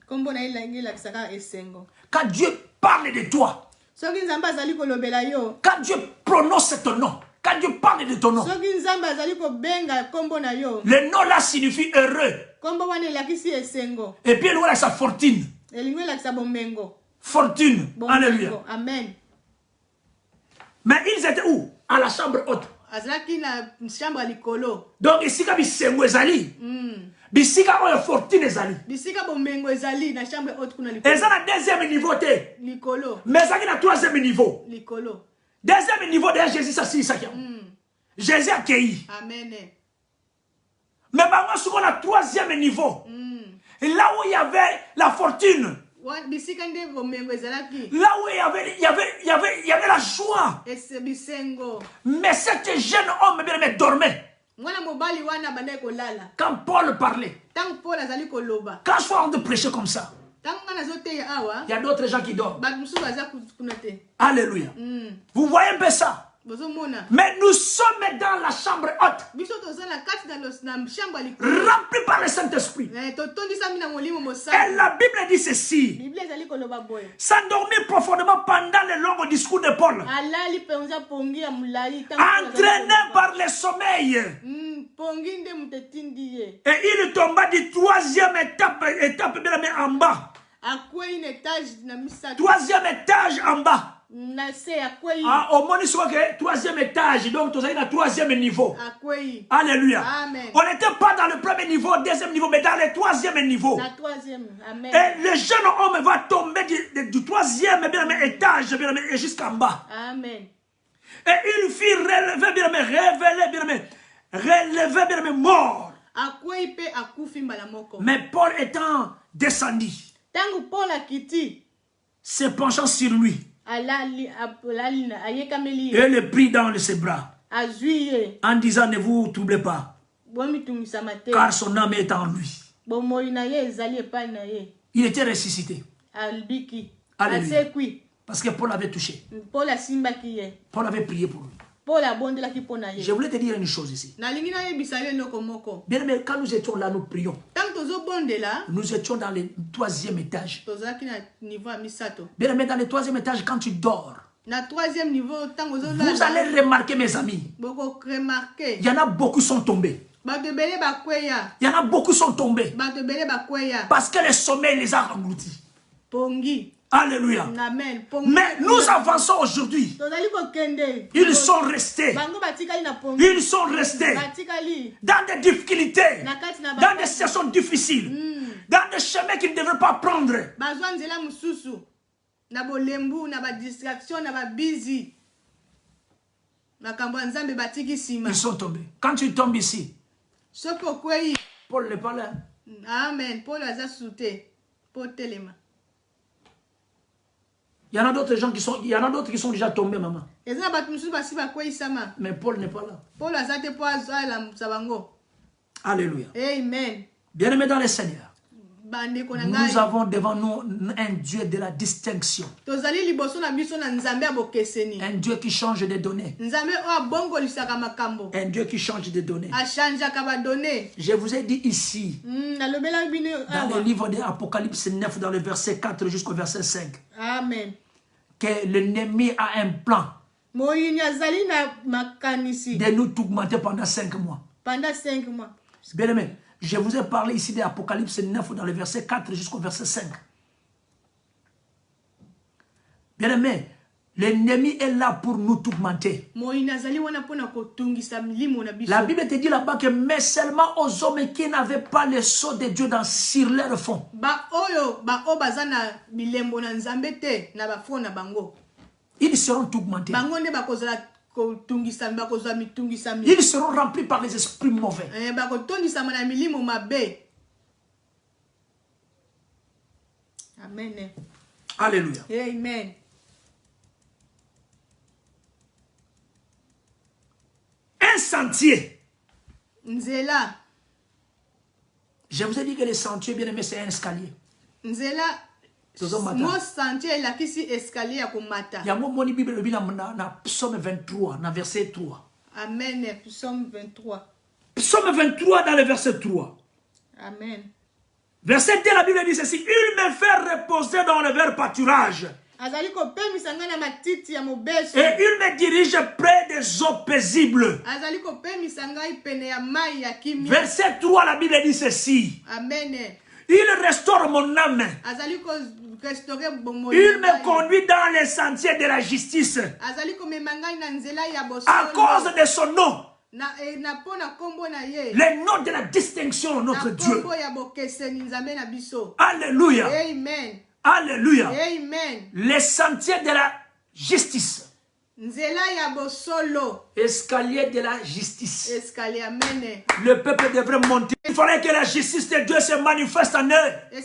Kombo na ilangi la kisaka esengo.
Quand Dieu parle de toi,
Soki nzamba azali kolobela yo,
quand Dieu prononce ton nom, quand Dieu parle de ton nom,
soki nzamba azali kobenga kombo na yo,
le nom là signifie heureux.
kombo wana elakisi esengo.
Et puis il a sa fortune.
Elingo elakisa bomengo.
Fortune. Alléluia.
Amen.
Mais ils étaient où? À la chambre haute.
Azalaki na chambre likolo.
Donc ici quand bisengo ezali. Bisika oyo fortune ezali.
Bisika bomengo ezali na chambre haute kuna likolo.
Eza na deuxième niveau te.
Likolo.
Mais ezali na troisième niveau.
Likolo.
Deuxième niveau de Jésus s'assit ça. Jésus a accueilli.
Amen.
Mais bango sur la troisième niveau. Et là où il y avait la fortune.
Bisika nde bomengo ezalaki.
Là où il y avait la joie.
Ese bisengo.
Mais cet jeune homme bien aimé dormait.
Mwana mobali wana bandai kolala.
Quand Paul parlait.
Tant Paul azali koloba.
Quand je suis en train de prêcher comme ça.
Tant ngana zote awa.
Il y a d'autres gens qui dorment.
Ba musu baza kuna te.
Alléluia. Vous voyez un peu ça? Mais nous sommes dans la chambre haute. Remplis par le Saint-Esprit. Et la Bible dit ceci. S'endormir profondément pendant le long discours de Paul. Entraîné par le sommeil. Et il tomba du troisième étape en bas. Troisième étage en bas. Au moins, troisième étage, donc tu es dans le troisième niveau. Alléluia.
Amen.
On n'était pas dans le premier niveau, deuxième niveau, mais dans le troisième niveau.
Amen.
Et le jeune homme va tomber du troisième étage jusqu'en bas.
Amen.
Et il fit relever, mort. Mais Paul étant descendu, se penchant sur lui, et le prit dans ses bras, en disant ne vous troublez pas, car son âme est en lui. Il était ressuscité. Alléluia. Parce que Paul avait touché. Paul avait prié pour lui. Je voulais te dire une chose ici. Bien aimé, quand nous étions là, nous prions. Nous étions dans le troisième étage. Bien aimé, dans le troisième étage, quand tu dors, vous allez remarquer, mes amis, il y en a beaucoup qui sont tombés. Il y en a beaucoup qui sont tombés. Parce que le sommeil les a engloutis. Alléluia.
Amen.
Mais nous avançons aujourd'hui. Ils sont restés. Ils sont restés dans des difficultés, dans des situations difficiles, dans des chemins qu'ils ne devraient pas prendre. Ils sont tombés. Quand tu tombes ici, Paul n'est pas là.
Amen. Paul a sauté. Paul Téléma.
Il y en a d'autres gens qui sont, il y en a d'autres qui sont déjà tombés, maman. Mais Paul n'est pas là. Alléluia.
Amen.
Bien-aimés dans le Seigneur, nous avons devant nous un Dieu de la distinction. Un Dieu qui change des données. Un Dieu qui change des données. Je vous ai dit ici, dans le livre de l'Apocalypse 9, dans le verset 4 jusqu'au verset 5,
Amen,
que l'ennemi a un plan de nous tourmenter pendant 5 mois.
Pendant 5 mois.
Bien-aimés, je vous ai parlé ici de l'Apocalypse 9, dans le verset 4 jusqu'au verset 5. Bien-aimés, l'ennemi est là pour nous tourmenter. La Bible te dit là-bas que mais seulement aux hommes qui n'avaient pas le sceau de Dieu sur leur front. Ils seront tourmentés. Ils seront remplis par les esprits mauvais.
Amen.
Alléluia.
Amen.
Un sentier.
Nzela.
Je vous ai dit que le sentier, bien aimé, c'est un escalier.
Nzela. Mon sentier est là qui est escalier à Komata.
Il y a mon Bible dans Psaume 23, dans verset 3.
Amen. Psaume 23.
Psaume 23 dans le verset 3.
Amen.
Verset 2, la Bible dit ceci. Il me fait reposer dans le vert pâturage. Et il me dirige près des eaux paisibles. Verset 3, la Bible dit ceci.
Amen.
Il restaure mon âme. Il me conduit dans les sentiers de la justice. À cause de son nom. Le nom de la distinction de notre Dieu. Alléluia.
Amen.
Alléluia.
Amen.
Les sentiers de la justice. Escalier de la justice.
Escalier, amen.
Le peuple devrait monter. Il fallait que la justice de Dieu se manifeste en eux. Il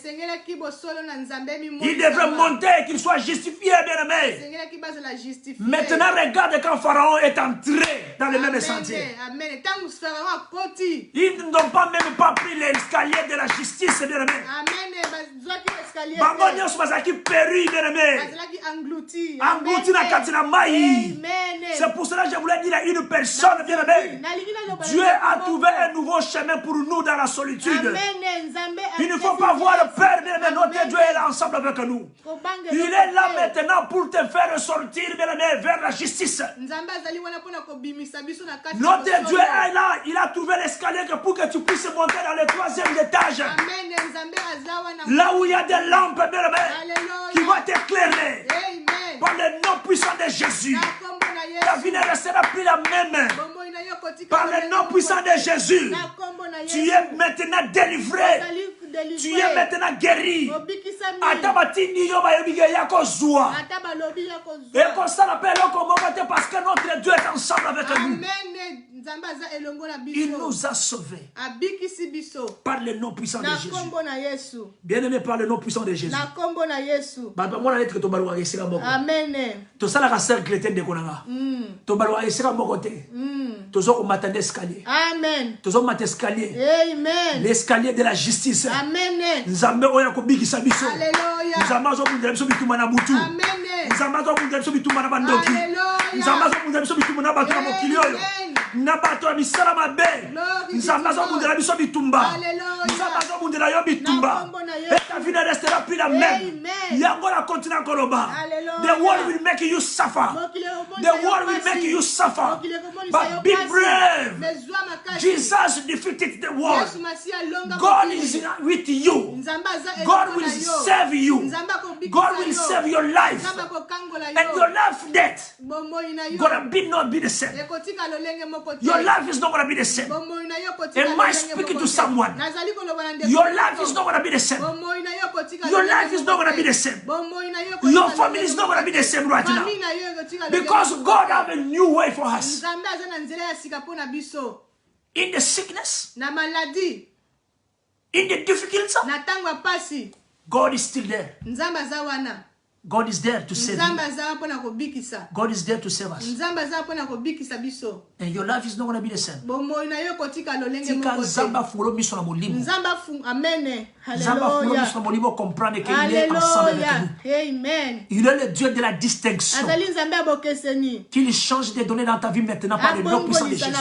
devrait monter, qu'il soit justifié, bien-aimé. Maintenant, regarde quand Pharaon est entré dans le même sentier. Ils n'ont pas même pas pris l'escalier de la justice, bien-aimé. C'est pour cela que je voulais dire à une personne, bien aimée, Dieu a trouvé un nouveau chemin pour nous dans la solitude. Il ne faut pas voir peur, bien aimé, notre Dieu est là ensemble avec nous. Il est là maintenant pour te faire sortir, bien aimé, vers la justice. Notre Dieu est là, il a trouvé l'escalier pour que tu puisses monter dans le 3e étage. Là où il y a des lampes, bien aimé, qui vont t'éclairer. Par le nom puissant de Jésus. Ta vie ne restera plus la même. Par le nom puissant de Jésus. Tu es maintenant délivré. Tu es maintenant guéri. Et comme ça l'appelle parce que notre Dieu est ensemble avec nous. Il nous a sauvés par le nom puissant de Jésus. Bien-aimé, par le nom puissant de Jésus.
Amen.
Tout ça, la sœur chrétienne de Konanga. Tout ça, mon côté. Tout ça, on m'attend d'escalier.
Amen.
Tout ça, on m'attend d'escalier.
Amen.
L'escalier de la justice.
Amen.
Nzambe oya kobikisa biso.
Alléluia.
Nzambe azobundela biso bituma na butu.
Amen.
Nzambe azobundela biso bituma na bandoki.
Alléluia.
Nzambe azobundela biso bituma na bato na mokili oyo. Na bato ya misala mabe. Nzambe azobundela biso bitumba.
Alléluia.
Nzambe azobundela yo bitumba. Et ta vie ne restera plus la même.
Amen.
Yango la continue koloba.
Alléluia.
The world will make you suffer. The world will make you suffer. But be brave. Jesus defeated the world. God is with you. God will save you. God will save your life. And your life death gonna be not be the same. Your life is not gonna be the same. Am I speaking to someone? Your life is not gonna be the same. Your life is not gonna be the same. Your family is not gonna be the same right now. Because God have a new way for us. In the sickness, in the difficulty, God is still there. God is there to save you. God is there to save us. And your life is not going to be the same. Tika Nzamba fulo miso na molimo.
Amen.
Nzamba fulo miso na molimo comprendre qu'il est ensemble avec nous.
Amen.
Il est le Dieu de la distinction. Qu'il change de donner dans ta vie maintenant par le nom puissant de Jésus.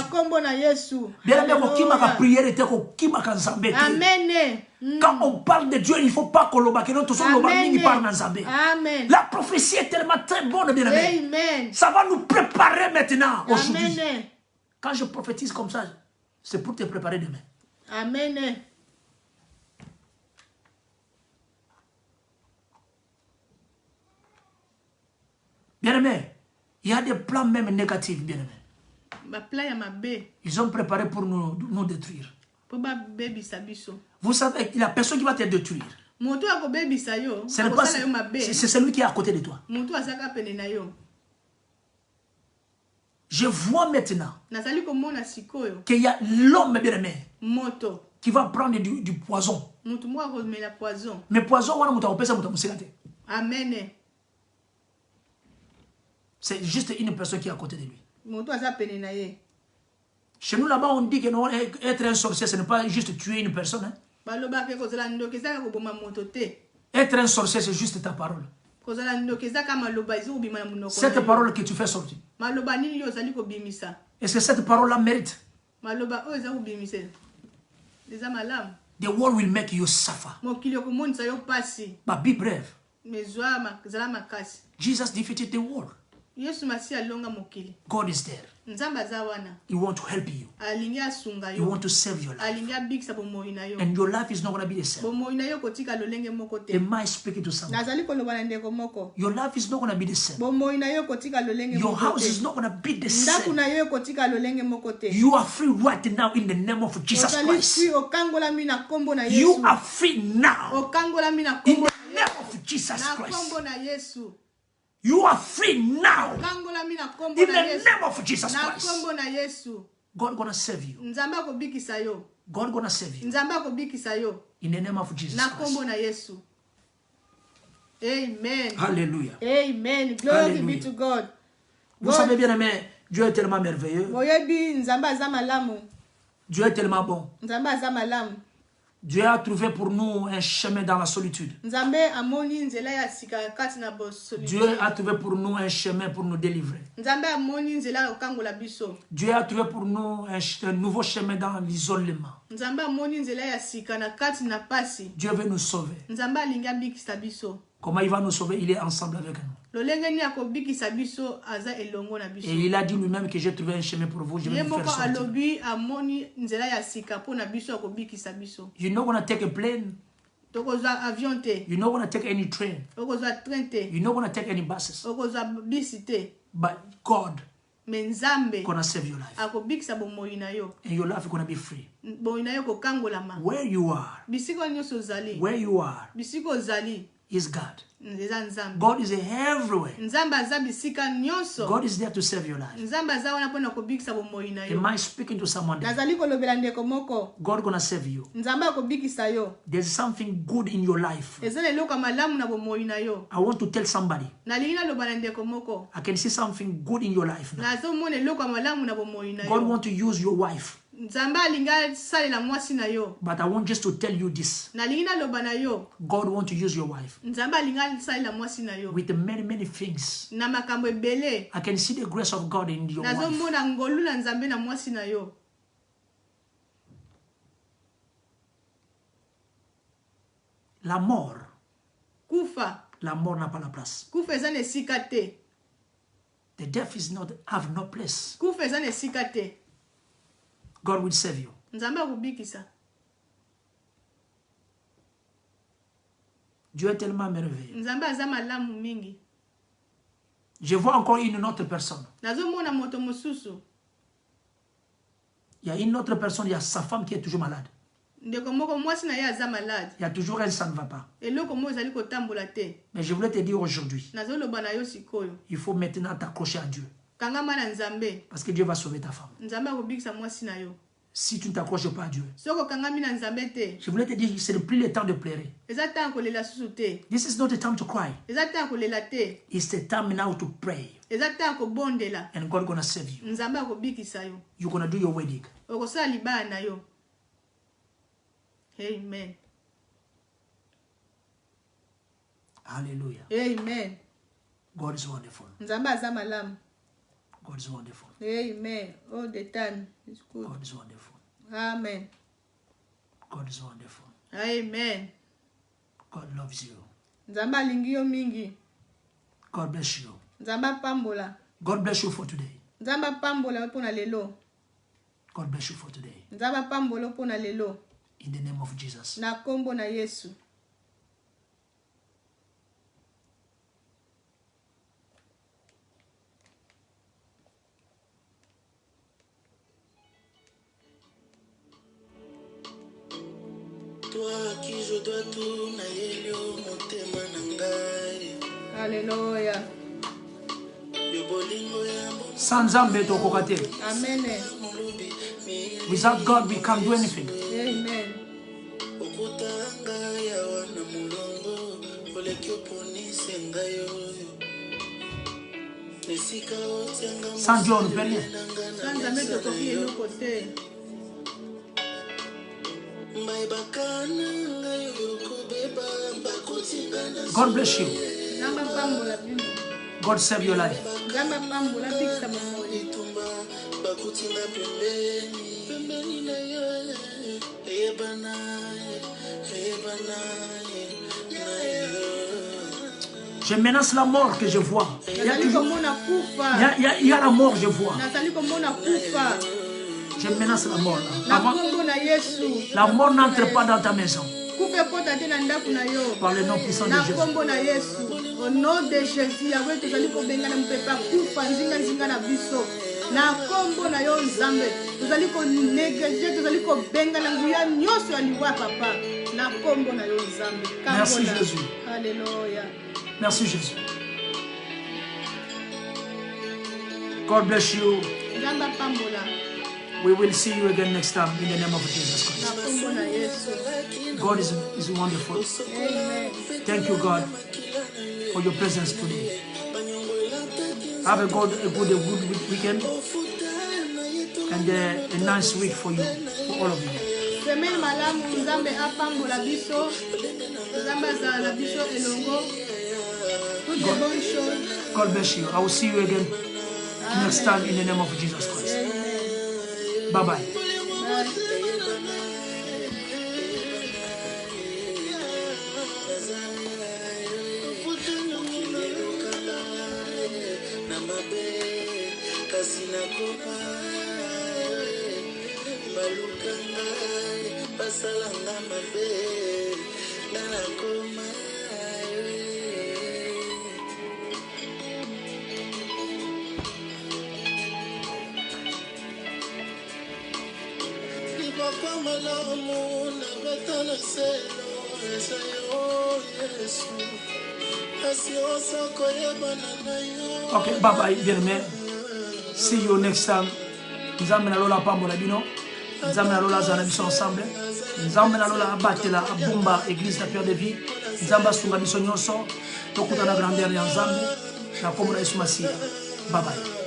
Bien aimé, kokima ka prière était kokima ka Nzambe.
Amen.
Quand on parle de Dieu, il ne faut pas qu'on l'oba, que nous tous on parle Nzambe.
Amen.
La prophétie est tellement très bonne, bien aimé.
Amen.
Ça va nous préparer maintenant, aujourd'hui.
Amen.
Quand je prophétise comme ça, c'est pour te préparer demain.
Amen.
Bien aimé, il y a des plans même négatifs, bien aimé. Ils ont préparé pour nous détruire. Vous savez, la personne qui va te détruire, c'est celui qui est à côté de toi. Je vois maintenant qu'il y a l'homme bien aimé qui va prendre du poison. Mais poison,
Amen.
c'est juste une personne qui est à côté de lui. Chez nous là-bas, on dit que non, être un sorcier, ce n'est pas juste tuer une personne. Hein. Être un sorcier, c'est juste ta parole. Cette parole que tu fais sortir. Est-ce que cette parole-là mérite? The world will make you suffer. But be brave. Jesus defeated the world. God is there. He wants to help you. He wants to save your life. And your life is not going to be the same. Am I speaking to someone? Your life is not going to be the same. Your house is not going to be the same. You are free right now in the name of Jesus Christ. You are free now in the name of Jesus Christ. You are free now in the name of Jesus Christ. God gonna save you. God gonna save you in the name of Jesus Christ.
Amen.
Hallelujah.
Amen. Glory be to God.
Vous savez bien aimé, Dieu est tellement merveilleux. Dieu est tellement bon. Dieu a trouvé pour nous un chemin dans la solitude. Dieu a trouvé pour nous un chemin pour nous délivrer. Dieu a trouvé pour nous un nouveau chemin dans l'isolement. Dieu veut nous sauver. Comment il va nous sauver? Il est ensemble avec nous. Et il a dit lui-même que j'ai trouvé un chemin pour vous. Je vais vous faire sortir. You're not going to take a plane. You're not going to take any train. You're not going to take any buses. But God gonna save your life. And your life is going to be free. Where you are. Where you are. Is God. God is everywhere. God is there to save your life. Am I speaking to someone there? God gonna save you. There's something good in your life. I want to tell somebody. I can see something good in your life now. God wants to use your wife.
Nzambe alinga salela mwasi na yo.
But I want just to tell you this.
Nalingi naloba na yo.
God wants to use your wife
Nzambe alinga salela mwasi na yo.
with many things.
Na makambo ebele.
I can see the grace of God in your wife.
Nazomona ngolu na Nzambe na mwasi na yo.
La mort.
Kufa.
La mort n'a pas la place.
Kufa eza nesika te.
The death is not have no place.
Kufa eza nesika te.
God will save you.
Nzambe akubikisa.
Dieu est tellement merveilleux.
Nzambe aza malamu mingi.
Je vois encore une autre personne.
Nazomona moto mosusu.
Il y a une autre personne, il y a sa femme qui est toujours malade.
Ndeko moko mwasi na ye aza malade.
Il y a toujours elle, ça ne va pas.
Eloko mo ezali kotambola te.
Mais je voulais te dire aujourd'hui,
Nazoloba na yo sikoyo.
il faut maintenant t'accrocher à Dieu.
Kangama na Nzambe.
Parce que Dieu va sauver ta femme.
Nzambe akubikisa mwasi na yo.
Si tu ne t'accroches pas à Dieu,
Soko kangami na Nzambe te.
je voulais te dire, ce n'est plus le temps de pleurer.
Eza temps kolela susu te.
This is not the time to cry.
Eza temps kolela te.
It's the time now to pray.
Eza temps kobondela.
And God gonna save you.
Nzambe akubikisa yo.
You're gonna do your wedding.
Okosala libaya na yo. Amen.
Hallelujah.
Amen.
God is wonderful.
Nzambe aza malamu.
God is wonderful.
Amen. All the time. It's good.
God is wonderful.
Amen.
God is wonderful.
Amen.
God loves you.
Nzambe alingi yo mingi.
God bless you.
Nzambe apambola.
God bless you for today.
Nzambe apambola mpona lelo.
God bless you for today.
Nzambe apambola mpona lelo.
In the name of Jesus.
Na kombo na Yesu.
Toi à qui je dois tout, na yelio motema nangai.
Alléluia.
Yo bolingo ya
Sans Nzambe tokoka te.
Amen.
molobi mi
Without God, we can't do anything.
Amen.
okutanga ya wana mulongo oleki oponise ngai oyo nesika otianga
Sans Dieu, on ne peut rien.
Sans Nzambe tokoki eloko te.
mayebaka na ngai oyo kobeba bakotinga na
God bless you.
Nzambe apambola bino.
God save your life.
Nzambe apambola bikisa bomoi.
itumba bakotinga pembeni na yo eyeba na
Je menace la mort que je vois.
Nazali komona kufa.
Il y a la mort, je vois.
Nazali komona kufa.
Je menace la mort. Là.
Na
Avant,
kombo na Yesu.
la mort n'entre pas dans ta maison.
Kufa ekota te na ndako na yo.
Par le nom puissant de
Na
Jésus.
kombo na Yesu. Au nom de Jésus, Yahweh tozali kobengana mpepa kufa nzinga na biso. Na kombo na yo Nzambe. Tozali ko négliger, tozali kobengana nguya nyonso ya liwa papa. Na kombo na yo Nzambe.
Merci Jésus.
Alléluia.
Merci Jésus. God bless you.
Nzambe apambola.
We will see you again next time in the name of Jesus
Na
Christ.
kombo na Yesu.
God is wonderful.
Amen.
Thank you, God, for your presence today. Have a good weekend and a nice week for you, for all of you.
Semaine malamu Nzambe apambola biso. Nzambe azala na biso elongo. Toutes les bonnes choses.
God bless you. I will see you again next time in the name of Jesus Christ. Bye-bye.
Bye.
kasi nakopa balukanga basalanga mabe nga nakoma libaka malamu nabeta na selo eza yo Yesu kasi osokoyebana na yo.
Okay, bye-bye, bien-aimé. See you next time. Nzambe na lola pambola bino. Nzambe na lola zana biso ensemble. Nzambe na lola abatela abumba église la Pierre de Vie. Nzambe asunga biso nyonso. Tokutana grandeur ya Nzambe. Na kombo na Yesu Masiya. Bye bye.